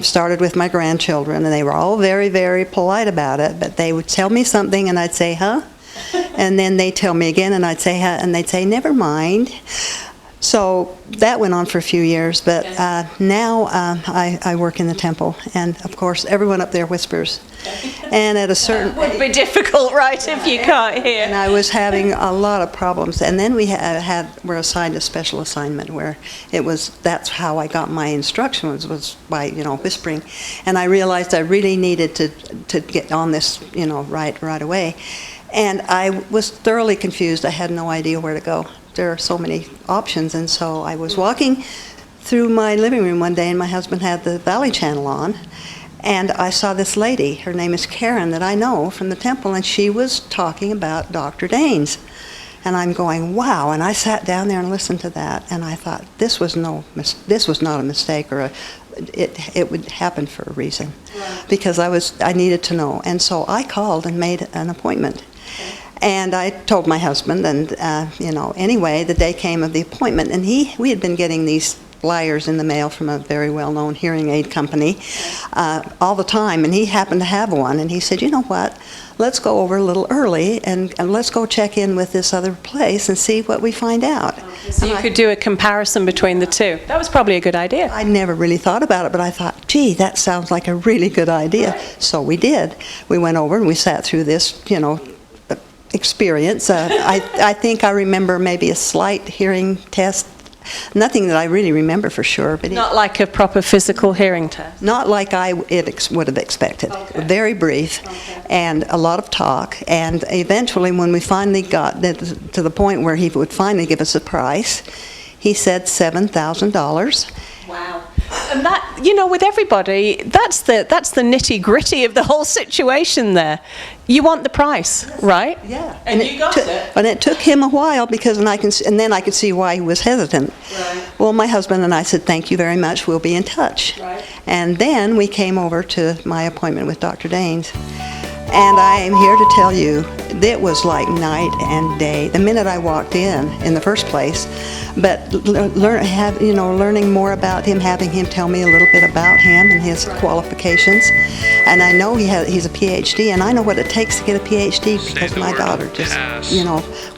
Started with my grandchildren, and they were all very, very polite about it, but they would tell me something, and I'd say, huh? And then they'd tell me again, and I'd say, huh? And they'd say, never mind. So that went on for a few years, but now I work in the temple, and of course everyone up there whispers. And at a certain... It would be difficult, right, if you can't hear. And I was having a lot of problems, and then we were assigned a special assignment where that's how I got my instructions, was by whispering. And I realized I really needed to get on this right away. And I was thoroughly confused. I had no idea where to go. There are so many options, and so I was walking through my living room one day, and my husband had the Valley Channel on, and I saw this lady, her name is Karen, that I know from the temple, and she was talking about Dr. Danes. And I'm going, wow, and I sat down there and listened to that, and I thought, this was not a mistake, or it would happen for a reason, because I needed to know. And so I called and made an appointment. And I told my husband, and anyway, the day came of the appointment, and we had been getting these flyers in the mail from a very well-known hearing aid company all the time, and he happened to have one, and he said, you know what, let's go over a little early, and let's go check in with this other place and see what we find out. So you could do a comparison between the two. That was probably a good idea. I never really thought about it, but I thought, gee, that sounds like a really good idea. Right. So we did. We went over and we sat through this, experience. I think I remember maybe a slight hearing test. Nothing that I really remember for sure. But not like a proper physical hearing test? Not like I would have expected. Okay. Very brief, and a lot of talk. And eventually, when we finally got to the point where he would finally give us a price, he said $7,000. Wow. And that, with everybody, that's the nitty gritty of the whole situation there. You want the price, right? Yeah. And you got it. And it took him a while, because then I could see why he was hesitant. Right. Well, my husband and I said, thank you very much, we'll be in touch. Right. And then we came over to my appointment with Dr. Danes. And I am here to tell you, it was like night and day. The minute I walked in the first place, but learning more about him, having him tell me a little bit about him and his qualifications. And I know he's a PhD, and I know what it takes to get a PhD, because my daughter just,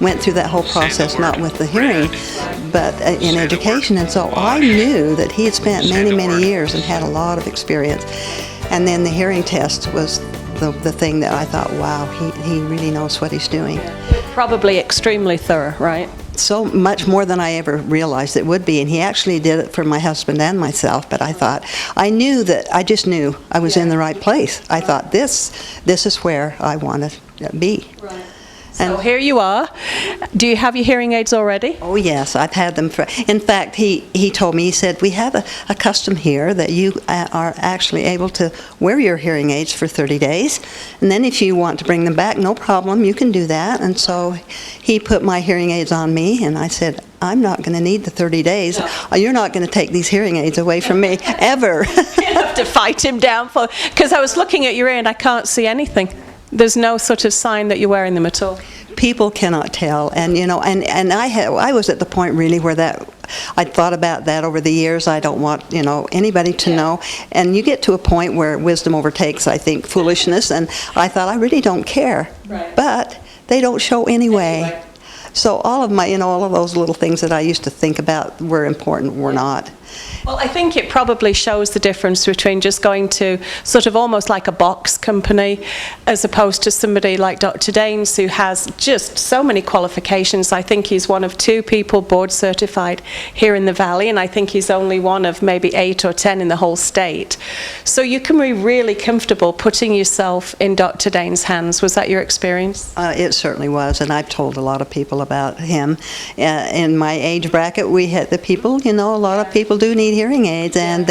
went through that whole process, not with the hearing, but in education. And so I knew that he had spent many, many years and had a lot of experience. And then the hearing test was the thing that I thought, wow, he really knows what he's doing. Probably extremely thorough, right? So much more than I ever realized it would be, and he actually did it for my husband and myself. But I just knew I was in the right place. I thought this is where I want to be. Right. So here you are. Do you have your hearing aids already? Oh yes, I've had them in fact, he told me, he said, we have a custom here that you are actually able to wear your hearing aids for 30 days. And then if you want to bring them back, no problem, you can do that. And so he put my hearing aids on me, and I said, I'm not going to need the 30 days. No. You're not going to take these hearing aids away from me, ever. You have to fight him down because I was looking at your ear and I can't see anything. There's no sort of sign that you're wearing them at all. people cannot tell, and I was at the point really where that I thought about that over the years. I don't want anybody to know, and you get to a point where wisdom overtakes, I think, foolishness, and I thought I really don't care, but they don't show anyway. So all of my all of those little things that I used to think about were important were not. Well, I think it probably shows the difference between just going to sort of almost like a box company as opposed to somebody like Dr. Daines, who has just so many qualifications. I think he's one of 2 people board certified here in the Valley, and I think he's only one of maybe 8 or 10 in the whole state. So you can be really comfortable putting yourself in Dr. Daines' hands. Was that your experience? It certainly was, and I've told a lot of people about him. In my age bracket, we had the people, a lot of people do need hearing aids, and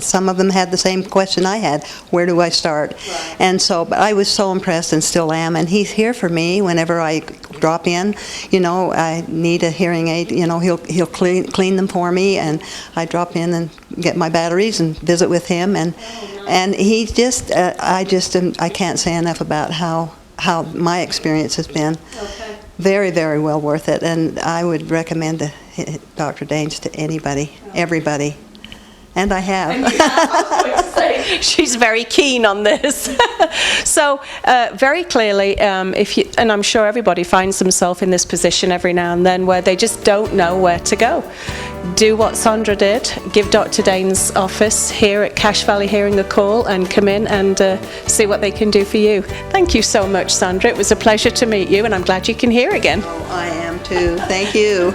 some of them had the same question I had: where do I start? And so, but I was so impressed and still am, and he's here for me whenever I drop in. I need a hearing aid, he'll clean them for me, and I drop in and get my batteries and visit with him, and he just I can't say enough about how my experience has been. Very, very well worth it, and I would recommend Dr. Daines to anybody, everybody, and I have. She's very keen on this. So very clearly, and I'm sure everybody finds themselves in this position every now and then where they just don't know where to go. Do what Sandra did, give Dr. Daines' office here at Cache Valley Hearing a call and come in and see what they can do for you. Thank you so much, Sandra. It was a pleasure to meet you, and I'm glad you can hear again. Oh, I am too. Thank you.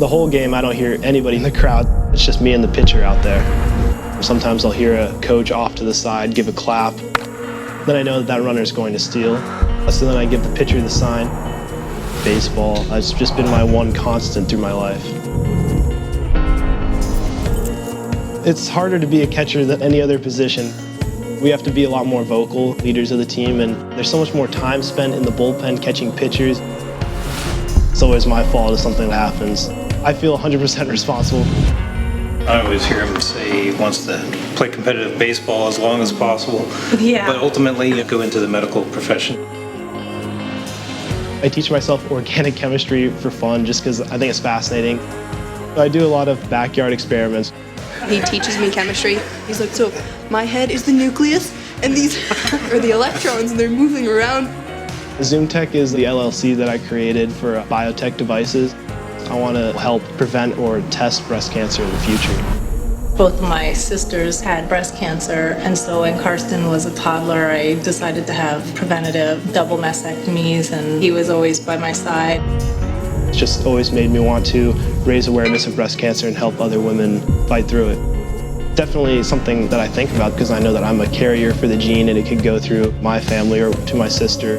The whole game, I don't hear anybody in the crowd. It's just me and the pitcher out there. Sometimes I'll hear a coach off to the side give a clap. Then I know that runner is going to steal. So then I give the pitcher the sign. Baseball has just been my one constant through my life. It's harder to be a catcher than any other position. We have to be a lot more vocal, leaders of the team, and there's so much more time spent in the bullpen catching pitchers. It's always my fault if something happens. I feel 100% responsible. I always hear him say he wants to play competitive baseball as long as possible. Yeah. But ultimately, go into the medical profession. I teach myself organic chemistry for fun just because I think it's fascinating. I do a lot of backyard experiments. He teaches me chemistry. He's like, so my head is the nucleus, and these are the electrons, and they're moving around. ZoomTech is the LLC that I created for biotech devices. I want to help prevent or test breast cancer in the future. Both of my sisters had breast cancer, and so when Karsten was a toddler, I decided to have preventative double mastectomies, and he was always by my side. It's just always made me want to raise awareness of breast cancer and help other women fight through it. Definitely something that I think about because I know that I'm a carrier for the gene and it could go through my family or to my sister.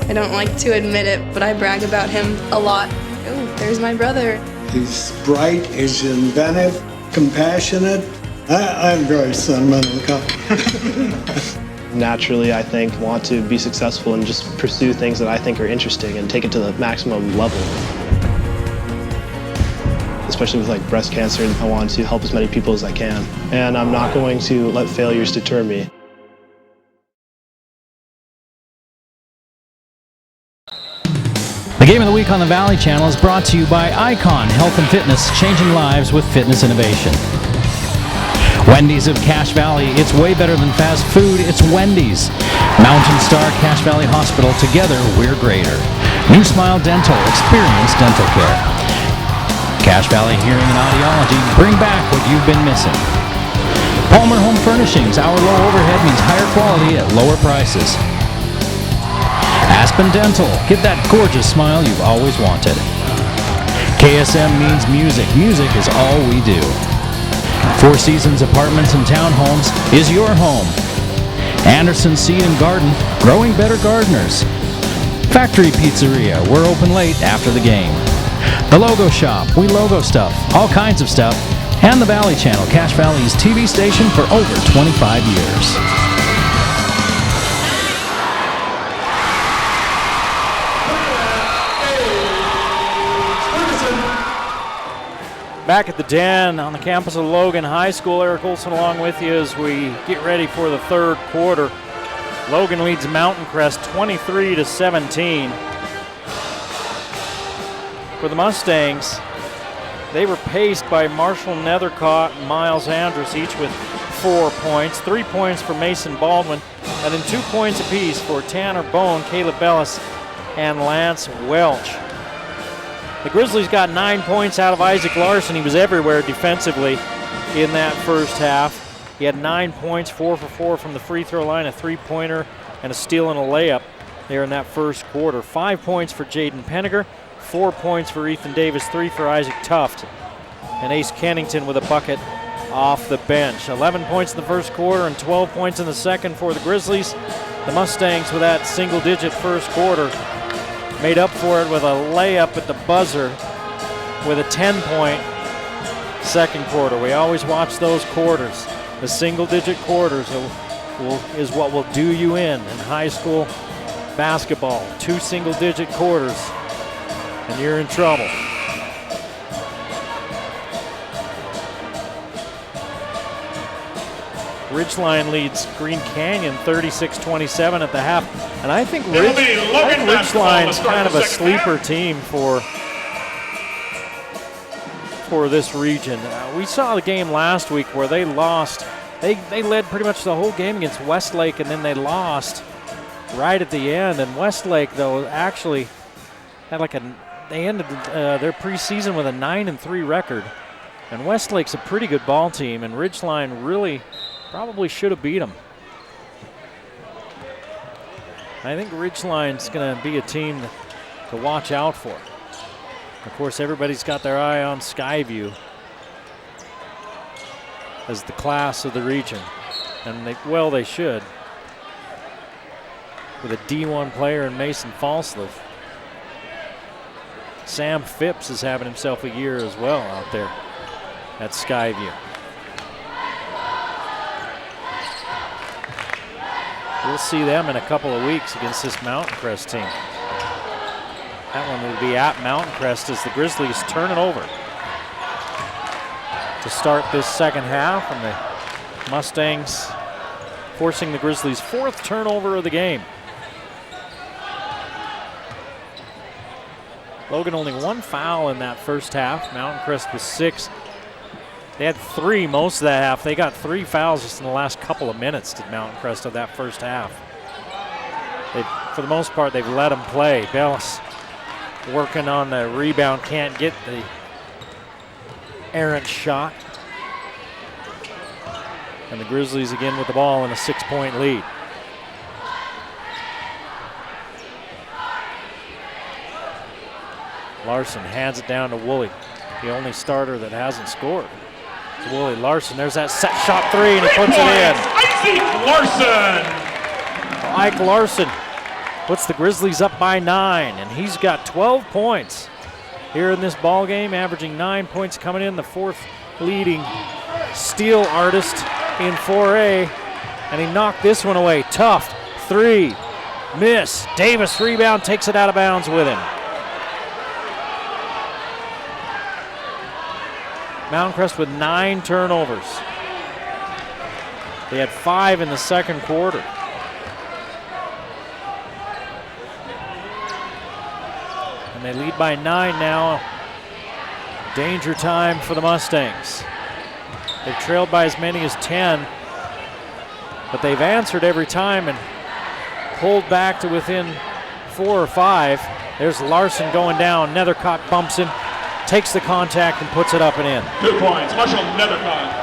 I don't like to admit it, but I brag about him a lot. Oh, there's my brother. He's bright, he's inventive, compassionate. I'm very sentimental. Naturally, I think, want to be successful and just pursue things that I think are interesting and take it to the maximum level. Especially with like breast cancer, I want to help as many people as I can. And I'm not going to let failures deter me. The Game of the Week on the Valley Channel is brought to you by Icon Health and Fitness, changing lives with fitness innovation. Wendy's of Cache Valley, it's way better than fast food, it's Wendy's. Mountain Star Cache Valley Hospital, together we're greater. New Smile Dental, experience dental care. Cache Valley Hearing and Audiology, bring back what you've been missing. Palmer Home Furnishings, our low overhead means higher quality at lower prices. Aspen Dental, get that gorgeous smile you've always wanted. KSM means music. Music is all we do. Four Seasons Apartments and Townhomes is your home. Anderson Seed and Garden, growing better gardeners. Factory Pizzeria, we're open late after the game. The Logo Shop, we logo stuff, all kinds of stuff. And the Valley Channel, Cache Valley's TV station for over 25 years. Back at the Den on the campus of Logan High School. Eric Olson along with you as we get ready for the third quarter. Logan leads Mountain Crest 23-17. For the Mustangs, they were paced by Marshall Nethercott and Miles Andrus, each with 4 points. 3 points for Mason Baldwin, and then 2 points apiece for Tanner Bone, Caleb Bellis, and Lance Welch. The Grizzlies got 9 points out of Isaac Larson. He was everywhere defensively in that first half. He had 9 points, 4 for 4 from the free throw line, a three-pointer, and a steal and a layup there in that first quarter. 5 points for Jaden Penniger, 4 points for Ethan Davis, 3 for Isaac Tuft, and Ace Kennington with a bucket off the bench. 11 points in the first quarter and 12 points in the second for the Grizzlies. The Mustangs, with that single-digit first quarter, made up for it with a layup at the buzzer with a 10-point second quarter. We always watch those quarters. The single-digit quarters is what will do you in high school basketball. 2 single-digit quarters, and you're in trouble. Ridgeline leads Green Canyon 36-27 at the half. And I think Ridgeline's kind of a sleeper team for this region. We saw the game last week where they lost. They led pretty much the whole game against Westlake, and then they lost right at the end. And Westlake, though, actually had they ended their preseason with a 9-3 record. And Westlake's a pretty good ball team, and Ridgeline really probably should have beat them. I think Ridgeline's going to be a team to watch out for. Of course, everybody's got their eye on Skyview as the class of the region, and they should, with a D1 player in Mason Falslev. Sam Phipps is having himself a year as well out there at Skyview. We'll see them in a couple of weeks against this Mountain Crest team. That one will be at Mountain Crest as the Grizzlies turn it over to start this second half, and the Mustangs forcing the Grizzlies' 4th turnover of the game. Logan only 1 foul in that first half. Mountain Crest was 6. They had 3 most of that half. They got 3 fouls just in the last couple of minutes, did Mountain Crest, of that first half. For the most part, they've let them play. Bellis working on the rebound, can't get the errant shot. And the Grizzlies again with the ball in a 6-point lead. Larson hands it down to Woolley, the only starter that hasn't scored. Woolley, Larson, there's that set shot 3, and he puts it in. Ike Larson puts the Grizzlies up by 9, and he's got 12 points here in this ball game, averaging 9 points coming in, the 4th leading steal artist in 4A, and he knocked this one away. Tuft, 3, miss. Davis rebound, takes it out of bounds with him. Mountain Crest with 9 turnovers. They had 5 in the second quarter. And they lead by 9 now. Danger time for the Mustangs. They've trailed by as many as 10, but they've answered every time and pulled back to within 4 or 5. There's Larson going down. Nethercott bumps him, takes the contact and puts it up and in. 2 points, Marshall Nethercott.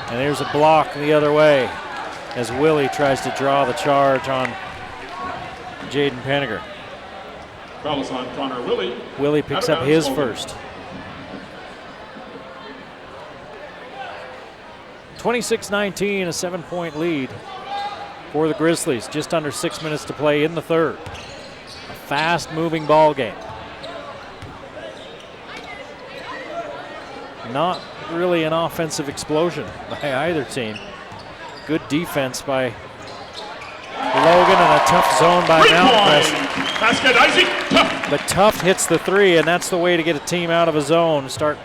And there's a block the other way as Willie tries to draw the charge on Jaden Penniger. Fellas on Connor Willie. Willie picks up his first. 26-19, a 7-point lead for the Grizzlies. Just under 6 minutes to play in the third. A fast-moving ball game. Not really an offensive explosion by either team. Good defense by Logan and a tough zone by Mountain Crest. Basket, Isaac Tuft. But Tuft hits the three, and that's the way to get a team out of a zone, start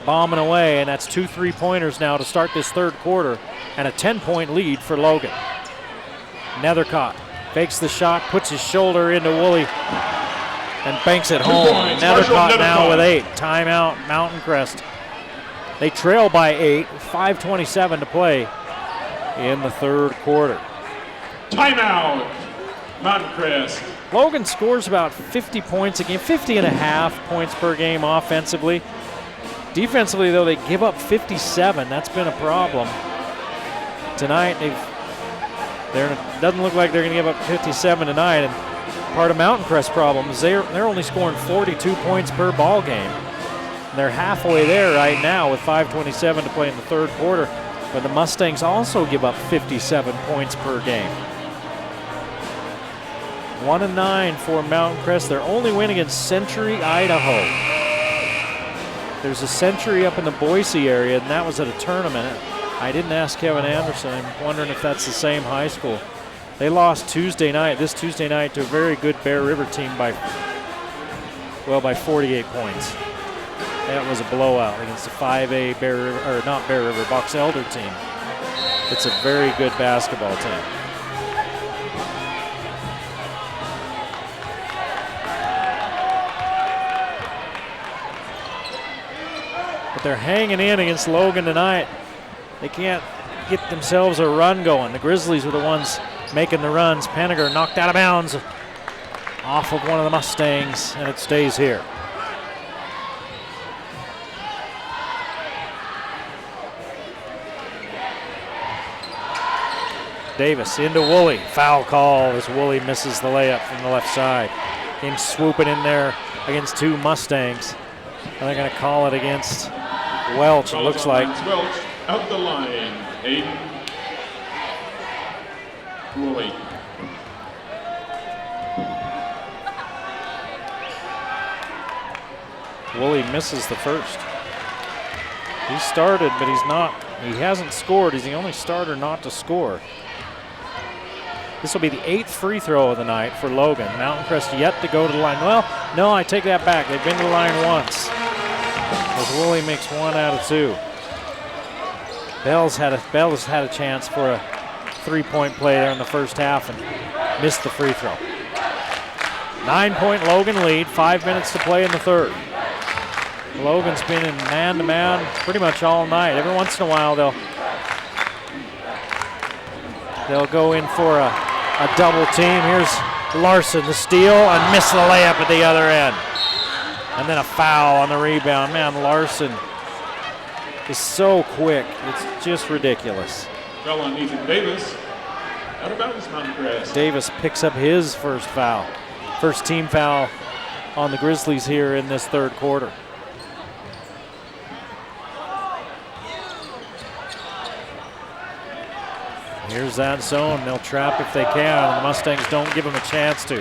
bombing away, and that's 2 3-pointers now to start this third quarter, and a 10-point lead for Logan. Nethercott fakes the shot, puts his shoulder into Woolley, and banks it home. Nethercott now with 8. Timeout, Mountain Crest. They trail by 8, 5:27 to play in the third quarter. Timeout, Mountain Crest. Logan scores about 50 points a game, 50 and a half points per game offensively. Defensively, though, they give up 57. That's been a problem. Tonight, doesn't look like they're going to give up 57 tonight. And part of Mountain Crest's problem is they're only scoring 42 points per ball game. And they're halfway there right now with 5:27 to play in the third quarter. But the Mustangs also give up 57 points per game. 1-9 for Mountain Crest. Their only win against Century, Idaho. There's a Century up in the Boise area, and that was at a tournament. I didn't ask Kevin Anderson. I'm wondering if that's the same high school. They lost this Tuesday night, to a very good Bear River team by 48 points. That was a blowout against the 5A Box Elder team. It's a very good basketball team. But they're hanging in against Logan tonight. They can't get themselves a run going. The Grizzlies were the ones making the runs. Penninger knocked out of bounds off of one of the Mustangs, and it stays here. Davis into Woolley. Foul call as Woolley misses the layup from the left side. Came swooping in there against 2 Mustangs. And they're going to call it against Welch, it looks like. Welch out the line. Aiden Woolley. Woolley misses the first. He started, but he hasn't scored. He's the only starter not to score. This will be the 8th free throw of the night for Logan. Mountain Crest yet to go to the line. Well, no, I take that back. They've been to the line once. As Woolley makes 1 out of 2. Bell's had a chance for a 3-point play there in the first half and missed the free throw. 9-point Logan lead, 5 minutes to play in the third. Logan's been in man-to-man pretty much all night. Every once in a while they'll go in for a double team. Here's Larson, the steal, and miss the layup at the other end. And then a foul on the rebound. Man, Larson is so quick. It's just ridiculous. Fell on Ethan Davis. Out of bounds, Mountain Crest. Davis picks up his first foul. First team foul on the Grizzlies here in this third quarter. Here's that zone. They'll trap if they can. The Mustangs don't give them a chance to.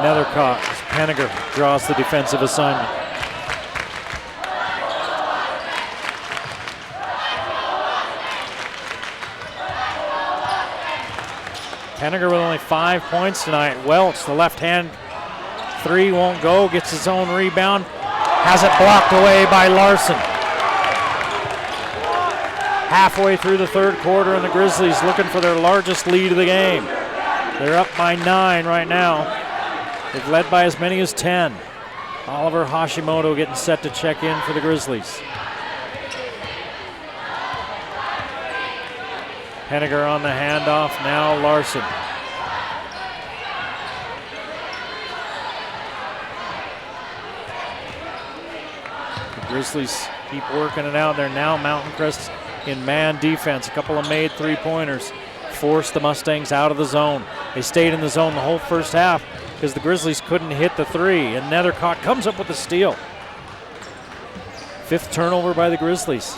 Nethercott as Penninger draws the defensive assignment. Penninger with only 5 points tonight. Welch, the left hand 3 won't go, gets his own rebound. Has it blocked away by Larson. Halfway through the third quarter, and the Grizzlies looking for their largest lead of the game. They're up by 9 right now. They've led by as many as 10. Oliver Hashimoto getting set to check in for the Grizzlies. Penninger on the handoff, now Larson. Grizzlies keep working it out there. Now Mountain Crest in man defense. A couple of made 3-pointers forced the Mustangs out of the zone. They stayed in the zone the whole first half because the Grizzlies couldn't hit the 3. And Nethercott comes up with the steal. 5th turnover by the Grizzlies.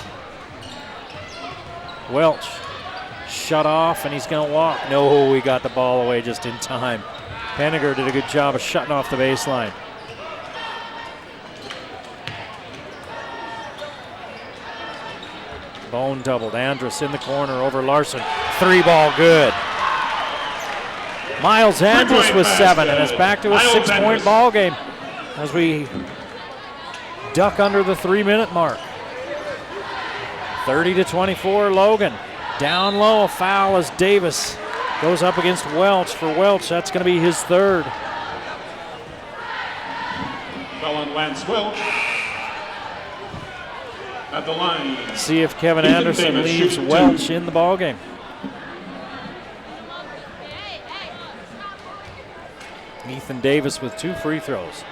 Welch shut off, and he's going to walk. No, he got the ball away just in time. Penninger did a good job of shutting off the baseline. Bone doubled. Andrus in the corner over Larson. 3-ball good. Miles Andrus with 7, and it's back to a 6-point ball game as we duck under the 3-minute mark. 30-24 Logan. Down low, a foul as Davis goes up against Welch. For Welch, that's going to be his third. Foul on Lance Welch at the line. See if Kevin Ethan Anderson Davis leaves shooting Welch 2. in the ball game. Ethan Davis with 2 free throws.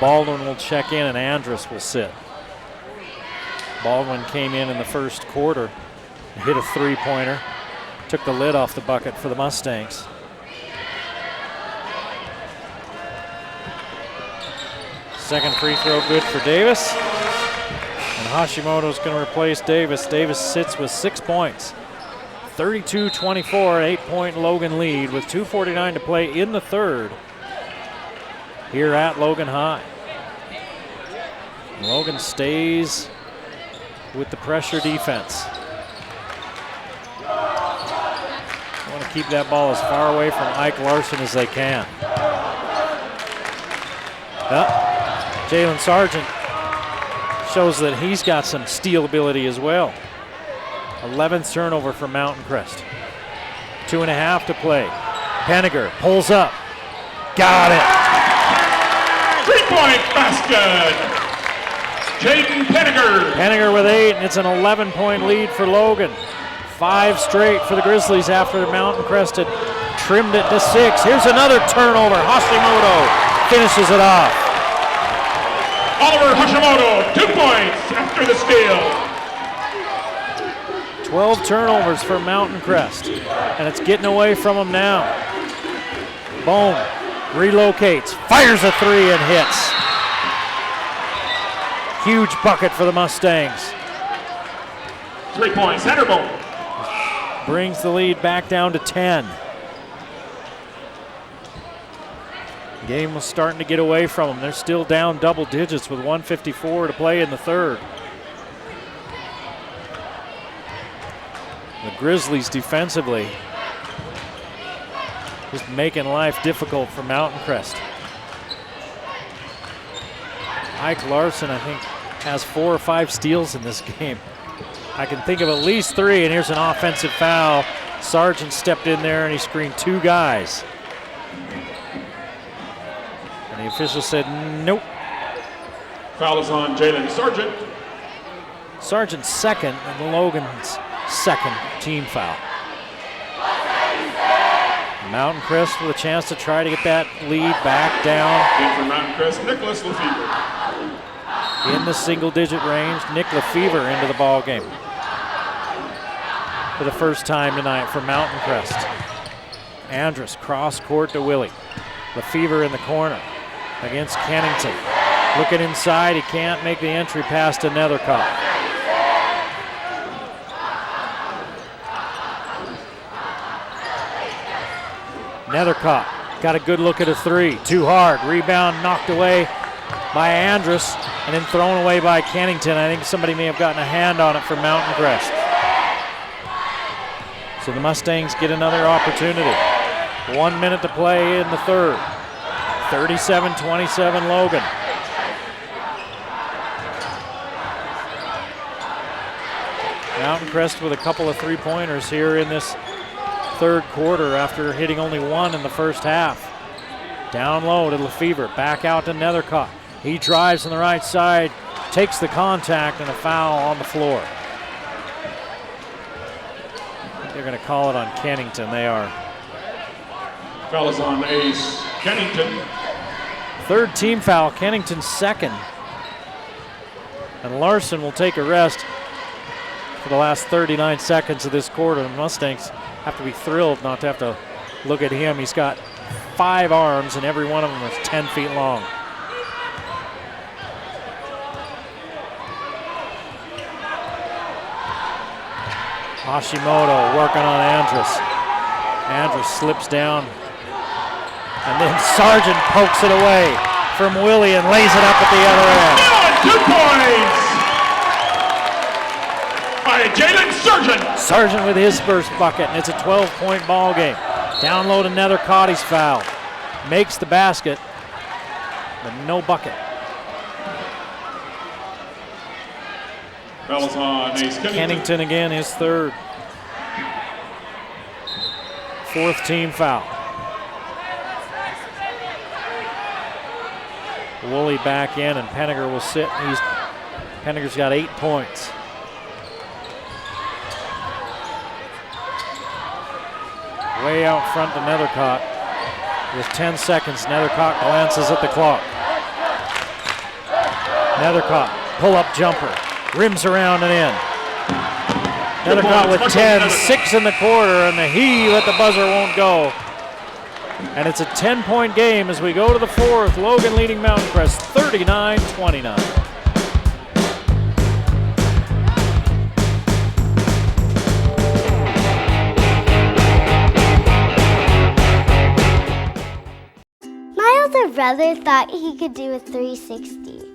Baldwin will check in and Andrus will sit. Baldwin came in the first quarter, hit a 3-pointer, took the lid off the bucket for the Mustangs. Second free throw good for Davis. And Hashimoto's going to replace Davis. Davis sits with 6 points. 32-24, 8-point Logan lead with 2:49 to play in the third here at Logan High. Logan stays with the pressure defense. Want to keep that ball as far away from Ike Larson as they can. Jalen Sargent shows that he's got some steal ability as well. 11th turnover for Mountain Crest. 2.5 to play. Penninger pulls up. Got it. 3-point basket. Jaden Penninger. Penninger with 8, and it's an 11-point lead for Logan. 5 straight for the Grizzlies after Mountain Crest had trimmed it to 6. Here's another turnover. Hashimoto finishes it off. Oliver Hashimoto, 2 points after the steal. 12 turnovers for Mountain Crest, and it's getting away from them now. Bone relocates, fires a 3 and hits. Huge bucket for the Mustangs. 3 points, Henry Bone. Brings the lead back down to 10. Game was starting to get away from them. They're still down double digits with 1:54 to play in the third. The Grizzlies defensively just making life difficult for Mountain Crest. Ike Larson, I think, has 4 or 5 steals in this game. I can think of at least 3, and here's an offensive foul. Sargent stepped in there and he screened 2 guys. And the official said nope. Foul is on Jalen Sargent. Sargent's second and Logan's second team foul. Mountain Crest with a chance to try to get that lead back down. In for Mountain Crest, Nicholas Lefevre. In the single-digit range, Nick Lefevre into the ball game for the first time tonight for Mountain Crest. Andrus cross court to Willie. Lefevre in the corner against Kennington. Looking inside, he can't make the entry pass to Nethercott. Nethercott got a good look at a 3. Too hard. Rebound knocked away by Andrus and then thrown away by Kennington. I think somebody may have gotten a hand on it for Mountain Crest. So the Mustangs get another opportunity. 1 minute to play in the third. 37-27 Logan. Mountain Crest with a couple of 3-pointers here in this third quarter after hitting only 1 in the first half. Down low to Lefevre, back out to Nethercott. He drives on the right side, takes the contact, and a foul on the floor. They're going to call it on Kennington. They are. Foul is on Ace Kennington. Third team foul, Kennington's second. And Larson will take a rest for the last 39 seconds of this quarter. The Mustangs have to be thrilled not to have to look at him. He's got 5 arms and every one of them is 10 feet long. Hashimoto working on Andrus. Andrus slips down And then Sargent pokes it away from Willie and lays it up at the other end. 2 points by Jalen Sargent. Sargent with his first bucket, and it's a 12-point ball game. Down low to Nethercotty's foul. Makes the basket, but no bucket. Fouls on Ace Kennington again, his third. Fourth team foul. Woolley back in, and Penninger will sit. Penninger's got 8 points. Way out front to Nethercott. With 10 seconds, Nethercott glances at the clock. Nethercott, pull-up jumper. Rims around and in. Nethercott with 10, 6 in the quarter, and the heave at the buzzer won't go. And it's a 10-point game as we go to the fourth. Logan leading Mountain Crest 39-29. My older brother thought he could do a 360.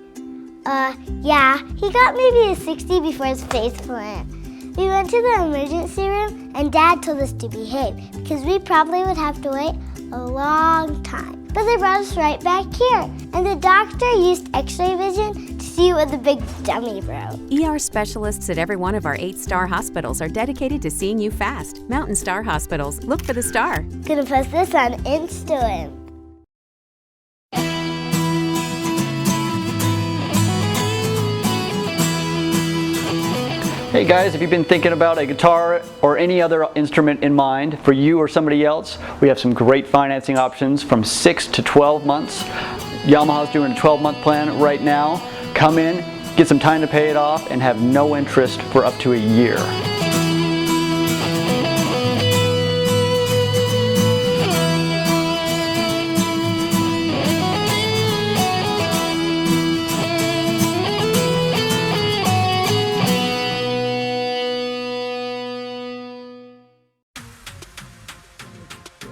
Yeah, he got maybe a 60 before his face went. We went to the emergency room and Dad told us to behave because we probably would have to wait a long time. But they brought us right back here, and the doctor used x-ray vision to see what the big dummy wrote. ER specialists at every one of our 8-star hospitals are dedicated to seeing you fast. Mountain Star Hospitals. Look for the star. Gonna post this on Instagram. Hey guys, if you've been thinking about a guitar or any other instrument in mind for you or somebody else, we have some great financing options from 6 to 12 months. Yamaha's doing a 12-month plan right now. Come in, get some time to pay it off, and have no interest for up to a year.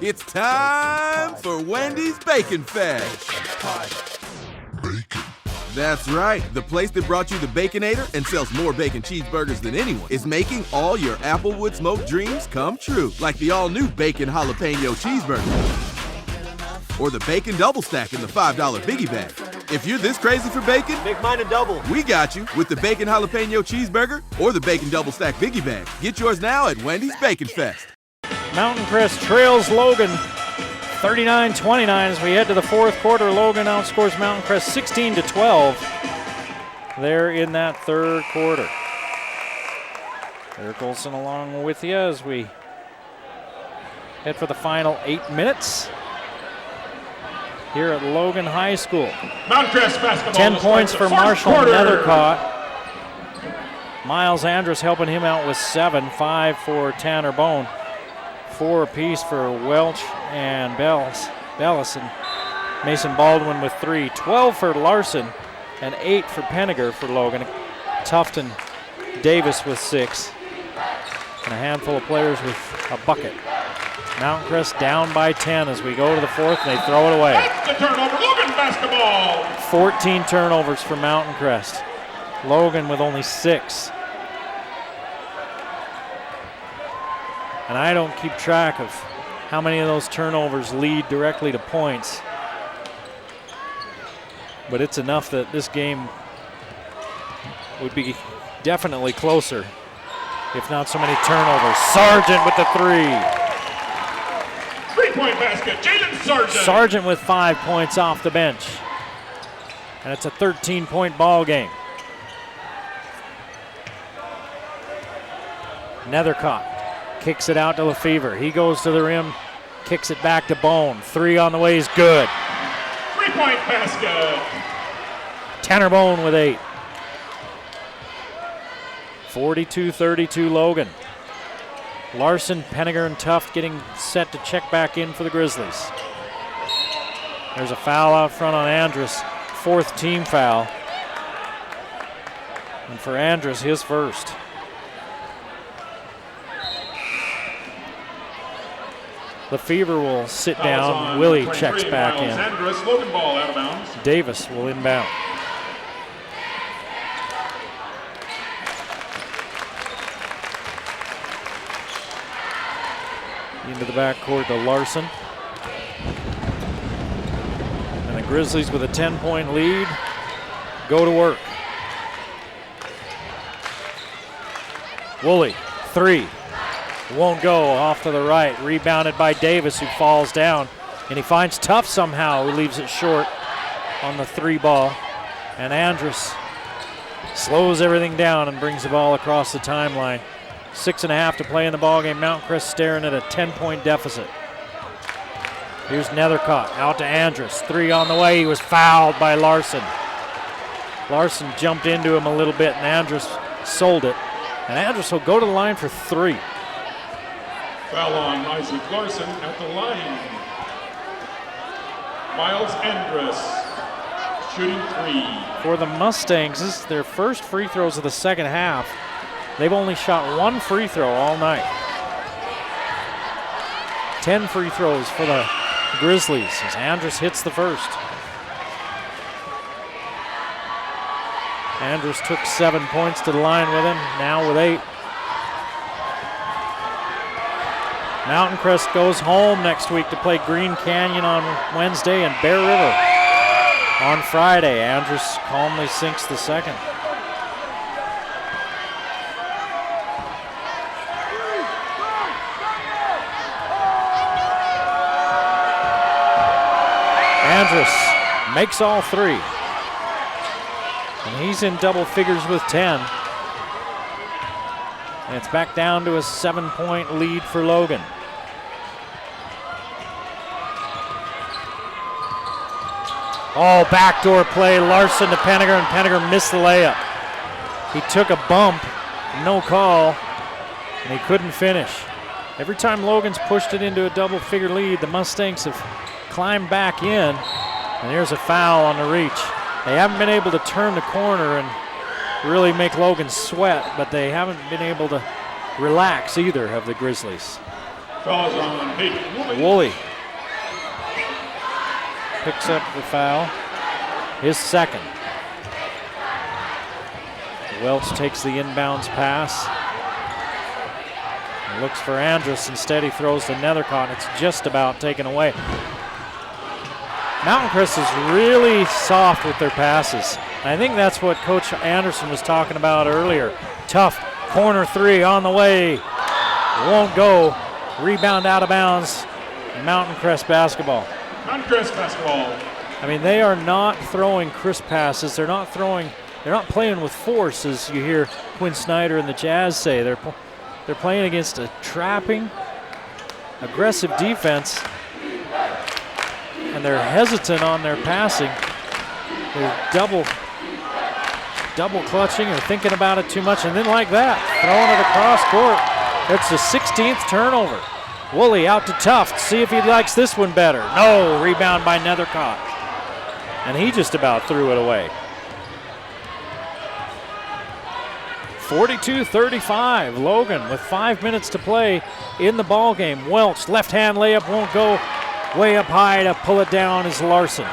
It's time for Wendy's Bacon Fest. Bacon. That's right. The place that brought you the Baconator and sells more bacon cheeseburgers than anyone is making all your Applewood smoked dreams come true. Like the all-new Bacon Jalapeno Cheeseburger. Or the Bacon Double Stack in the $5 Biggie Bag. If you're this crazy for bacon, make mine a double. We got you with the Bacon Jalapeno Cheeseburger or the Bacon Double Stack Biggie Bag. Get yours now at Wendy's Bacon Fest. Mountain Crest trails Logan 39-29 as we head to the fourth quarter. Logan outscores Mountain Crest 16-12 there in that third quarter. Eric Olson along with you as we head for the final 8 minutes here at Logan High School. Mountain Crest basketball. 10 points for Marshall Nethercott. Miles Andrus helping him out with 7, 5 for Tanner Bone. 4 apiece for Welch and Bellis, and Mason Baldwin with 3. 12 for Larson and 8 for Penninger for Logan. Tufton Davis with 6. And a handful of players with a bucket. Mountain Crest down by 10 as we go to the fourth, and they throw it away. That's the turnover, Logan basketball. 14 turnovers for Mountain Crest. Logan with only 6. And I don't keep track of how many of those turnovers lead directly to points. But it's enough that this game would be definitely closer, if not so many turnovers. Sargent with the 3. 3-point basket, Jalen Sargent. Sargent with 5 points off the bench. And it's a 13-point ball game. Nethercott kicks it out to Lefevre. He goes to the rim, kicks it back to Bone. 3 on the way is good. 3-point basket. Tanner Bone with 8. 42-32 Logan. Larson, Penninger, and Tuft getting set to check back in for the Grizzlies. There's a foul out front on Andrus. 4th team foul. And for Andrus, his first. Lefevre will sit Fouls down. on Willie 23, checks back Miles in. Andrus, Logan ball out of bounds. Davis will inbound. Into the backcourt to Larson. And the Grizzlies with a 10-point lead go to work. Woolley, 3. Won't go, off to the right. Rebounded by Davis, who falls down. And he finds Tough somehow, who leaves it short on the 3 ball. And Andrus slows everything down and brings the ball across the timeline. 6.5 to play in the ballgame. Mount Crest staring at a 10-point deficit. Here's Nethercott, out to Andrus. 3 on the way, he was fouled by Larson. Larson jumped into him a little bit, and Andrus sold it. And Andrus will go to the line for 3. Foul on Isaac Larson at the line. Miles Andrus shooting 3. For the Mustangs, this is their first free throws of the second half. They've only shot 1 free throw all night. 10 free throws for the Grizzlies as Andrus hits the first. Andrus took 7 points to the line with him, now with 8. Mountain Crest goes home next week to play Green Canyon on Wednesday and Bear River on Friday. Andrus calmly sinks the second. Andrus makes all 3. And he's in double figures with 10. And it's back down to a 7-point lead for Logan. Oh, backdoor play, Larson to Penninger, and Penninger missed the layup. He took a bump, no call, and he couldn't finish. Every time Logan's pushed it into a double-figure lead, the Mustangs have climbed back in, and here's a foul on the reach. They haven't been able to turn the corner and really make Logan sweat, but they haven't been able to relax either of the Grizzlies. Fouls on Woolley. Woolley picks up the foul, his second. Welch takes the inbounds pass. And looks for Andrus, instead he throws to Nethercott. It's just about taken away. Mountain Crest is really soft with their passes. I think that's what Coach Anderson was talking about earlier. Tough, corner 3 on the way. Won't go. Rebound out of bounds. Mountain Crest basketball. Mountain Crest basketball. I mean, they are not throwing crisp passes. They're not playing with force, as you hear Quinn Snyder and the Jazz say. They're playing against a trapping, aggressive defense, and they're hesitant on their passing. They're double clutching or thinking about it too much, and then like that, throwing it across court. It's the 16th turnover. Woolley out to Tuft, see if he likes this one better. No, rebound by Nethercott. And he just about threw it away. 42-35, Logan with 5 minutes to play in the ball game. Welch, left-hand layup won't go. Way up high to pull it down is Larson.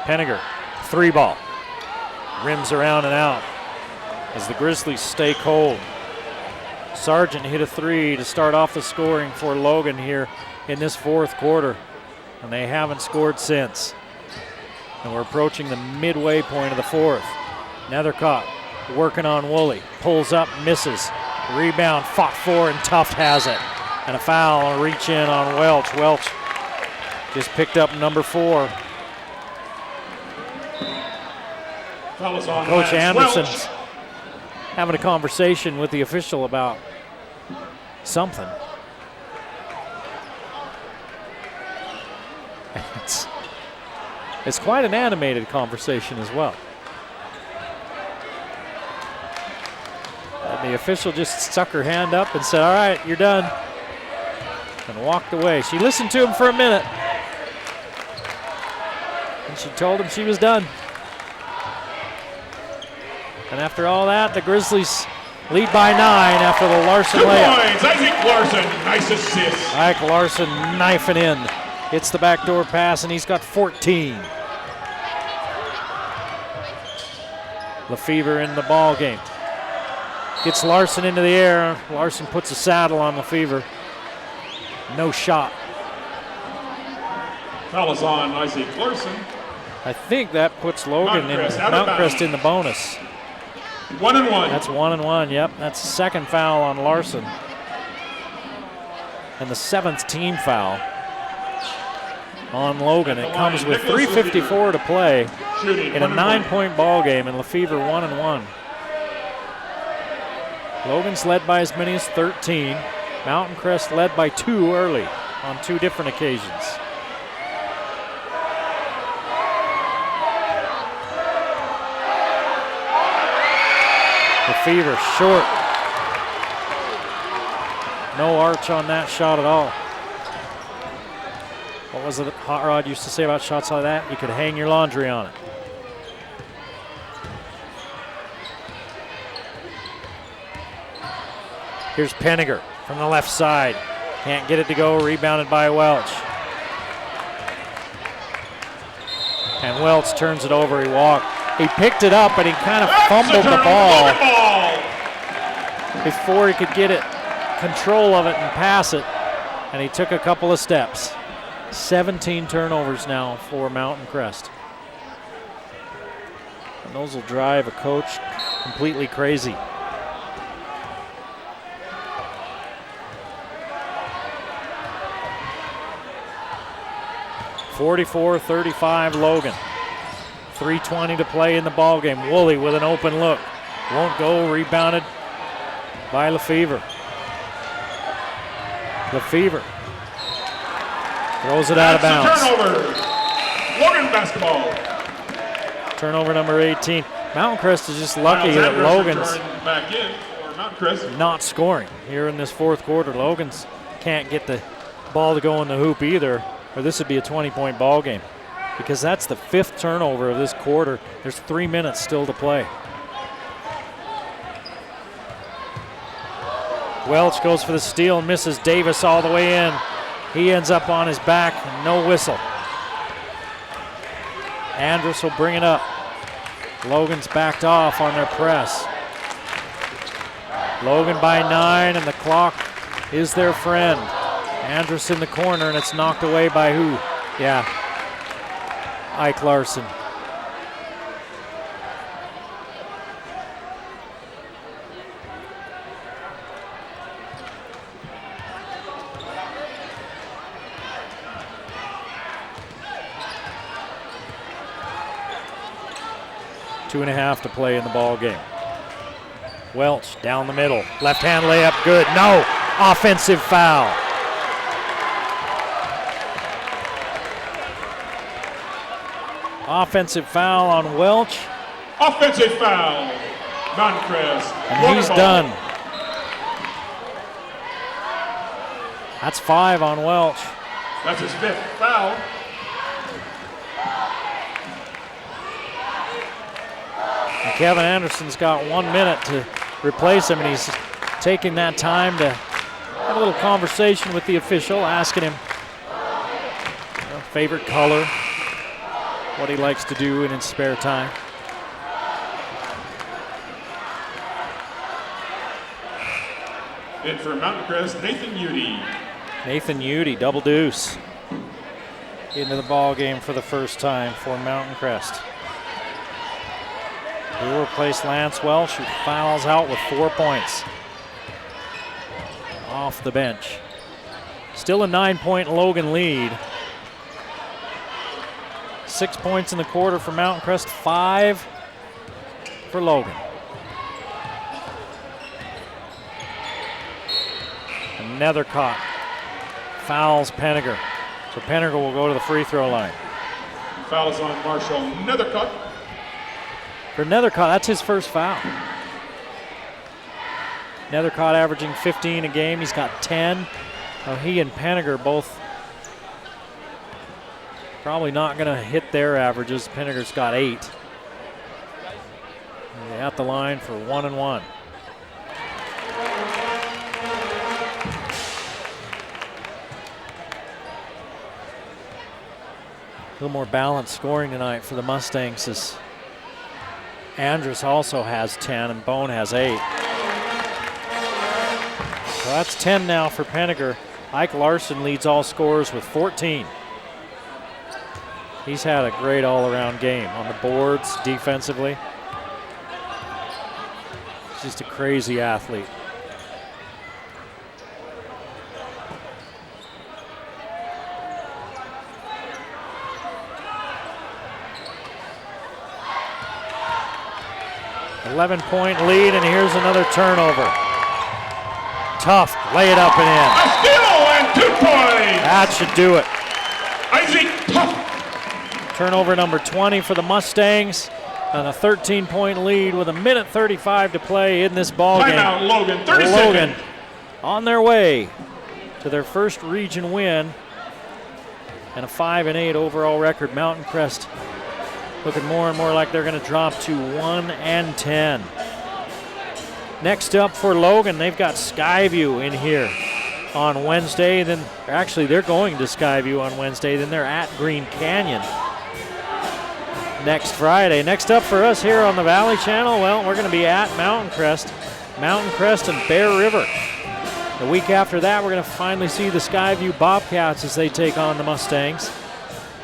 Penninger, 3 ball. Rims around and out as the Grizzlies stay cold. Sargent hit a 3 to start off the scoring for Logan here in this 4th quarter, and they haven't scored since. And we're approaching the midway point of the 4th. Nethercott working on Woolley, pulls up, misses. Rebound, fought for, and Tuft has it. And a foul, a reach in on Welch. Welch just picked up number 4. Coach Anderson's having a conversation with the official about something. It's quite an animated conversation as well. And the official just stuck her hand up and said, "All right, you're done," and walked away. She listened to him for a minute. And she told him she was done. And after all that, the Grizzlies lead by 9 after the Larson 2 layup. points, Isaac Larson, nice assist. Ike Larson knifing in. Hits the backdoor pass, and he's got 14. Lefevre in the ball game. Gets Larson into the air. Larson puts a saddle on Lefevre. No shot. Foul is on Isaac Larson. I think that puts Logan Mountcrest in the bonus. 1 and 1. That's 1 and 1, yep. That's the second foul on Larson. And the 7th team foul on Logan. It comes with 3:54 to play in a 9-point ball game, and Lefevre 1 and 1. Logan's led by as many as 13. Mountain Crest led by 2 early on 2 different occasions. Lefevre short. No arch on that shot at all. What was it Hot Rod used to say about shots like that? You could hang your laundry on it. Here's Penninger from the left side. Can't get it to go, rebounded by Welch. And Welch turns it over, he walked. He picked it up, but he kind of fumbled the ball before he could get it, control of it and pass it. And he took a couple of steps. 17 turnovers now for Mountain Crest. And those will drive a coach completely crazy. (44-35) Logan. 3:20 to play in the ball game. Woolley with an open look. Won't go, rebounded by Lefevre. Lefevre throws it out of bounds. Turnover. Logan basketball. Turnover number 18. Mountain Crest is just lucky that Logan's back in for Mountain Crest. not scoring here in this fourth quarter. Logan's can't get the ball to go in the hoop either, or this would be a 20-point ball game, because that's the 5th turnover of this quarter. There's 3 minutes still to play. Welch goes for the steal, misses Davis all the way in. He ends up on his back, no whistle. Andrus will bring it up. Logan's backed off on their press. Logan by 9, and the clock is their friend. Andrus in the corner, and it's knocked away by who? Yeah, Ike Larson. Two and a half to play in the ball game. Welch down the middle. Left hand layup, good. No, offensive foul. Offensive foul on Welch. Offensive foul. Mountain Crest. And he's done. That's 5 on Welch. That's his 5th foul. And Kevin Anderson's got 1 minute to replace him, and he's taking that time to have a little conversation with the official, asking him favorite color, what he likes to do in his spare time. In for Mountain Crest, Nathan Udy. Nathan Udy, double deuce. Into the ball game for the first time for Mountain Crest. He will replace Lance Welch, who fouls out with 4 points off the bench. Still a 9-point Logan lead. 6 points in the quarter for Mountain Crest, 5 for Logan. And Nethercott fouls Penninger. So Penninger will go to the free throw line. Foul is on Marshall Nethercott. For Nethercott, that's his first foul. Nethercott averaging 15 a game. He's got 10. He and Penninger both Probably not going to hit their averages. Pinniger's got 8. They're at the line for 1-1. A little more balanced scoring tonight for the Mustangs as Andrus also has 10 and Bone has 8. So that's 10 now for Pinniger. Ike Larson leads all scorers with 14. He's had a great all-around game on the boards, defensively. He's just a crazy athlete. .11 lead, and here's another turnover. Tough, lay it up and in. A steal and 2 points. That should do it. Isaac Tough. Turnover number 20 for the Mustangs, and a 13-point lead with 1:35 to play in this ball game. Timeout, Logan, 30 Logan seconds. on their way to their first region win and a 5-8 overall record. Mountain Crest looking more and more like they're going to drop to 1-10. Next up for Logan, they've got Skyview in here on Wednesday. Then actually they're going to Skyview on Wednesday. Then they're at Green Canyon next Friday. Next up for us here on the Valley Channel, well, we're going to be at Mountain Crest and Bear River. The week after that, we're going to finally see the Skyview Bobcats as they take on the Mustangs.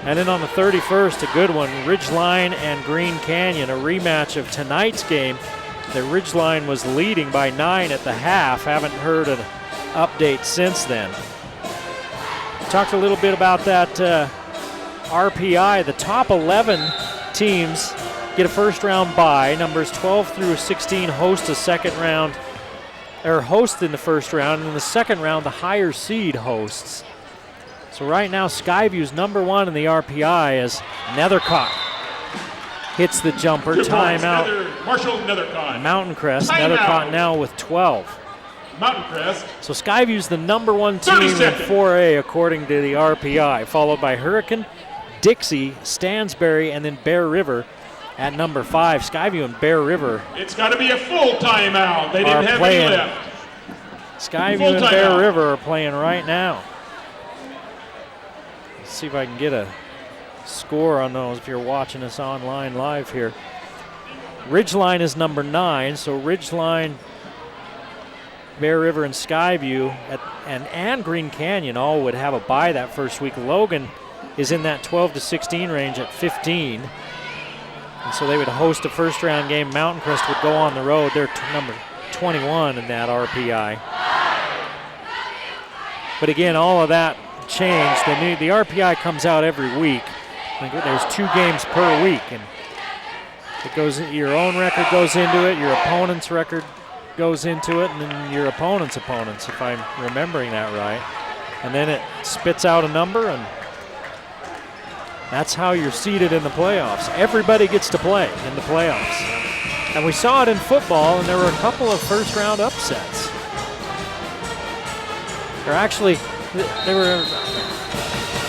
And then on the 31st, a good one, Ridgeline and Green Canyon, a rematch of tonight's game. The Ridgeline was leading by 9 at the half. Haven't heard an update since then. Talked a little bit about that RPI. The top 11 teams get a first round bye. Numbers 12 through 16 host a second round, or host in the first round. And in the second round, the higher seed hosts. So right now, Skyview's number 1 in the RPI as Nethercott hits the jumper. 2 points, Timeout. Marshall Nethercott. Mountain Crest. Timeout. Nethercott now with 12. Mountain Crest. So Skyview's the number 1 team in 4A according to the RPI, followed by Hurricane, Dixie, Stansbury, and then Bear River at number 5. Skyview and Bear River. It's got to be a full timeout. They didn't have any left. Skyview and Bear River are playing right now. Let's see if I can get a score on those if you're watching us online live here. Ridgeline is number 9, so Ridgeline, Bear River, and Skyview and Green Canyon all would have a bye that first week. Logan is in that 12 to 16 range at 15. And so they would host a first round game. Mountain Crest would go on the road. They're number 21 in that RPI. But again, all of that changed. The RPI comes out every week. There's 2 games per week, and it goes. Your own record goes into it, your opponent's record goes into it, and then your opponent's opponents, if I'm remembering that right. And then it spits out a number, and that's how you're seeded in the playoffs. Everybody gets to play in the playoffs. And we saw it in football, and there were a couple of first-round upsets.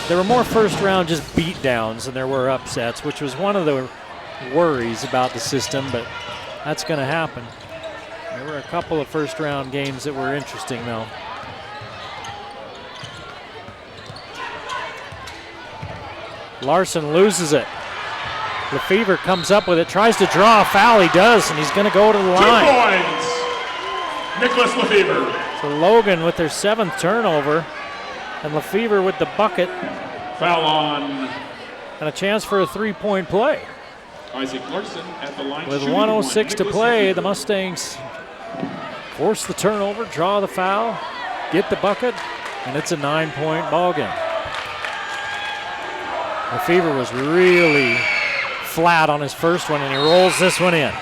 There were more first-round just beatdowns than there were upsets, which was one of the worries about the system, but that's going to happen. There were a couple of first-round games that were interesting, though. Larson loses it. Lefevre comes up with it, tries to draw a foul. He does, and he's going to go to the line. 2 points. Nicholas Lefevre. So Logan with their 7th turnover, and Lefevre with the bucket. Foul on. And a chance for a 3-point play. Isaac Larson at the line. With 1:06 to play, the Mustangs force the turnover, draw the foul, get the bucket, and it's a 9-point ball game. Lefevre was really flat on his first one, and he rolls this one in.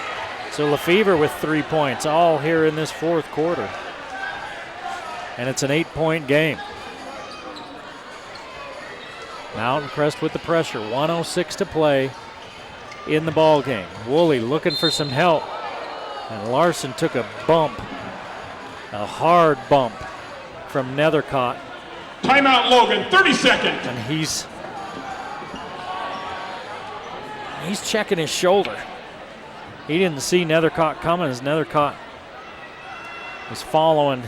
So Lefevre with 3 points, all here in this 4th quarter. And it's an 8-point game. Mountain Crest with the pressure, 1:06 to play in the ball game. Woolley looking for some help, and Larson took a bump, a hard bump from Nethercott. Timeout, Logan, 30 seconds. And he's He's checking his shoulder. He didn't see Nethercott coming as Nethercott was following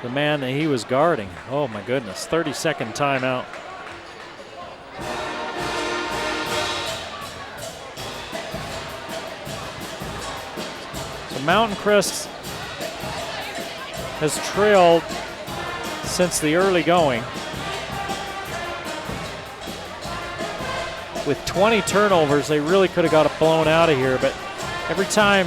the man that he was guarding. Oh my goodness, 30-second timeout. So Mountain Crest has trailed since the early going with 20 turnovers. They really could have got it blown out of here, but every time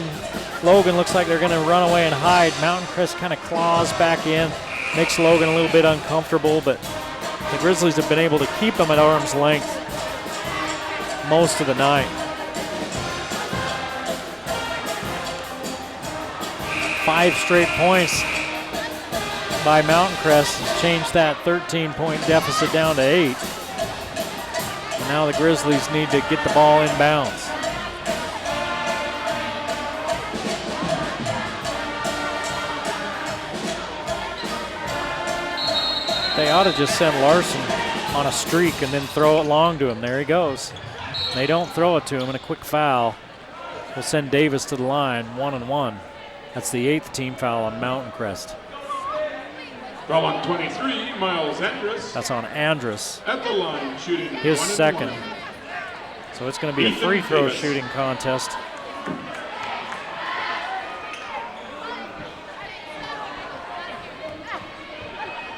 Logan looks like they're going to run away and hide, Mountain Crest kind of claws back in, makes Logan a little bit uncomfortable, but the Grizzlies have been able to keep them at arm's length most of the night. 5 straight points by Mountain Crest has changed that 13-point deficit down to 8. And now the Grizzlies need to get the ball in bounds. They ought to just send Larson on a streak and then throw it long to him. There he goes. They don't throw it to him, and a quick foul will send Davis to the line, 1-1. That's the 8th team foul on Mountain Crest. Foul on 23, Miles Andrus. That's on Andrus. At the line, shooting his 1 and second. 1. So it's going to be a free throw shooting contest.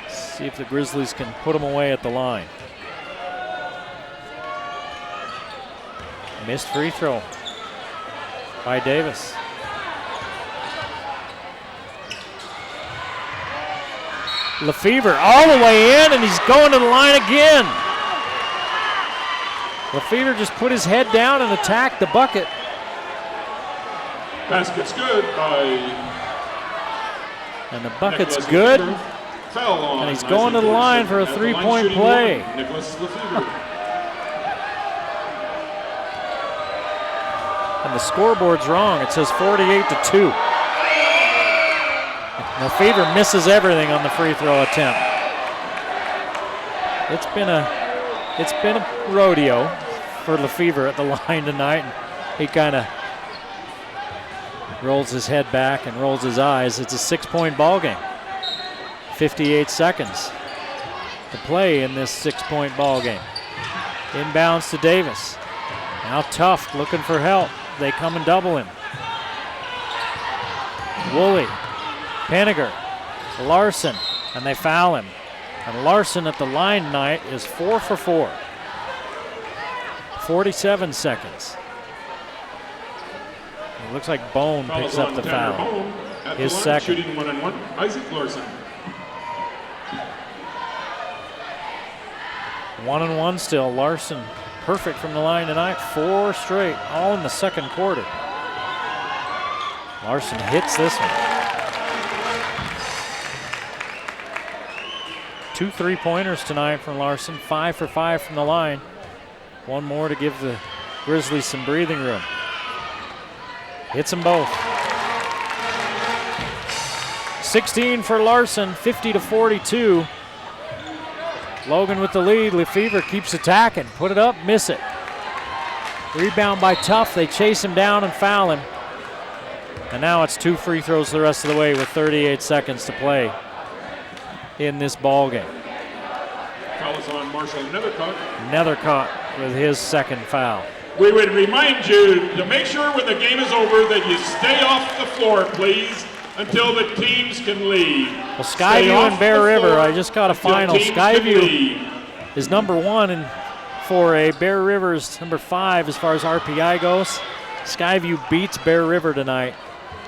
See if the Grizzlies can put him away at the line. Missed free throw by Davis. Lefevre all the way in, and he's going to the line again. Lefevre just put his head down and attacked the bucket. Basket's good by. And the bucket's good. And he's going to the line for a 3-point play. And the scoreboard's wrong. It says 48-2. Lefevre misses everything on the free throw attempt. It's been a rodeo for Lefevre at the line tonight. And he kind of rolls his head back and rolls his eyes. It's a 6-point ball game. 58 seconds to play in this 6-point ball game. Inbounds to Davis. Now Tuft looking for help. They come and double him. Woolley, Penninger, Larson, and they foul him. And Larson at the line tonight is 4 for 4. 47 seconds. It looks like Bone picks up the foul. His second. Shooting 1-on-1, Isaac Larson. 1-on-1 still. Larson perfect from the line tonight. 4 straight, all in the second quarter. Larson hits this one. 2 3-pointers tonight from Larson. 5 for 5 from the line. One more to give the Grizzlies some breathing room. Hits them both. 16 for Larson, 50-42. Logan with the lead. Lefevre keeps attacking. Put it up, miss it. Rebound by Tuft. They chase him down and foul him. And now it's 2 free throws the rest of the way with 38 seconds to play in this ball game. Foul is on Marshall Nethercott. Nethercott with his second foul. We would remind you to make sure when the game is over that you stay off the floor, please, until the teams can leave. Well, Skyview and Bear River, I just got a final. Skyview is number 1 in 4A. Bear River is number 5 as far as RPI goes. Skyview beats Bear River tonight,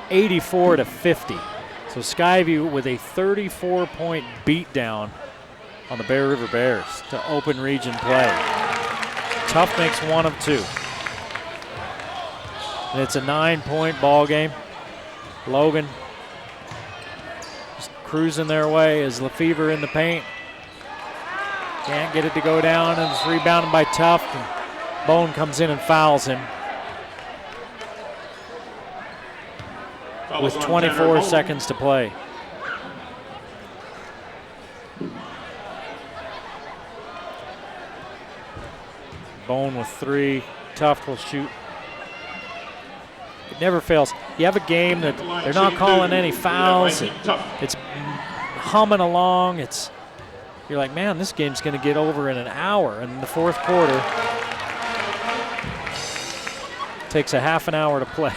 84-50. So Skyview with a 34-point beatdown on the Bear River Bears to open region play. Tuft makes 1 of 2. And it's a 9-point ball game. Logan just cruising their way as Lefevre in the paint. Can't get it to go down, and it's rebounded by Tuft. And Bone comes in and fouls him. With 24 seconds to play. Bone with 3, Tuft will shoot. It never fails. You have a game that they're not calling any fouls. It's humming along. You're like, man, this game's going to get over in an hour. And in the fourth quarter, takes a half an hour to play,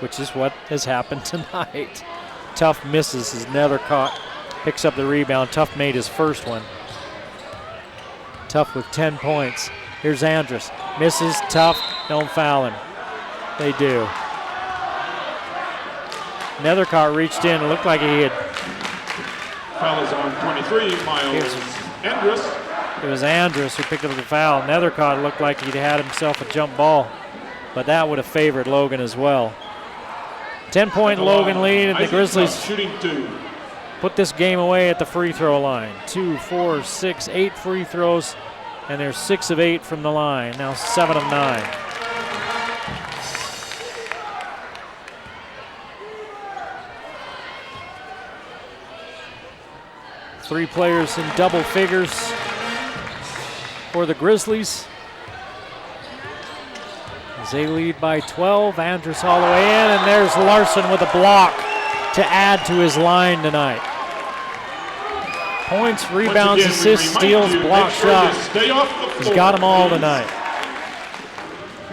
which is what has happened tonight. Tuft misses his Nethercott, picks up the rebound. Tuft made his first one. Tuft with 10 points. Here's Andrus. Misses. Tuft. Don't foul him. They do. Nethercott reached in. It looked like he had. Foul is on 23, Miles Andrus. It was Andrus who picked up the foul. Nethercott looked like he'd had himself a jump ball, but that would have favored Logan as well. 10-point Logan lead, and the Grizzlies put this game away at the free throw line. 2, 4, 6, 8 free throws, and they're 6 of 8 from the line. Now 7 of 9. Three players in double figures for the Grizzlies. As they lead by 12, Andrus all the way in, and there's Larson with a block to add to his line tonight. Points, rebounds, assists, steals, block shot. He's got them all tonight.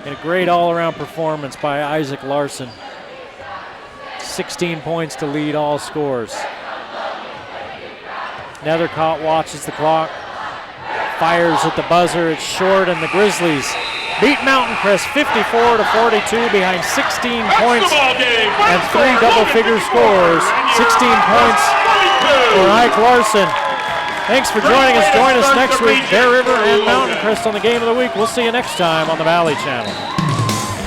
And a great all-around performance by Isaac Larson. 16 points to lead all scores. Nethercott watches the clock, fires at the buzzer. It's short, and the Grizzlies beat Mountain Crest 54-42 behind 16 points and 3 double-figure scores. 16 points for Ike Larson. Thanks for joining us. Join us next week. Bear River and Mountain Crest on the Game of the Week. We'll see you next time on the Valley Channel.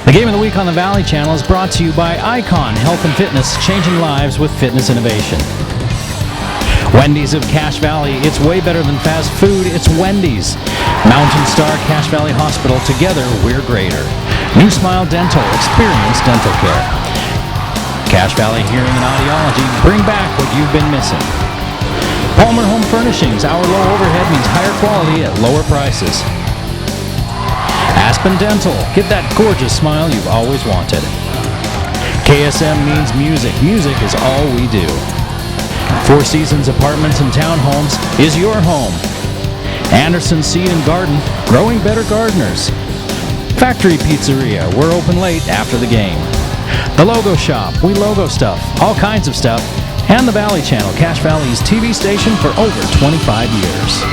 The Game of the Week on the Valley Channel is brought to you by Icon Health and Fitness, changing lives with fitness innovation. Wendy's of Cache Valley. It's way better than fast food. It's Wendy's. Mountain Star Cache Valley Hospital. Together, we're greater. New Smile Dental. Experience dental care. Cache Valley Hearing and Audiology. Bring back what you've been missing. Palmer Home Furnishings. Our low overhead means higher quality at lower prices. Aspen Dental. Get that gorgeous smile you've always wanted. KSM means music. Music is all we do. Four Seasons Apartments and Townhomes is your home. Anderson Seed and Garden, growing better gardeners. Factory Pizzeria, we're open late after the game. The Logo Shop, we logo stuff, all kinds of stuff. And the Valley Channel, Cache Valley's TV station for over 25 years.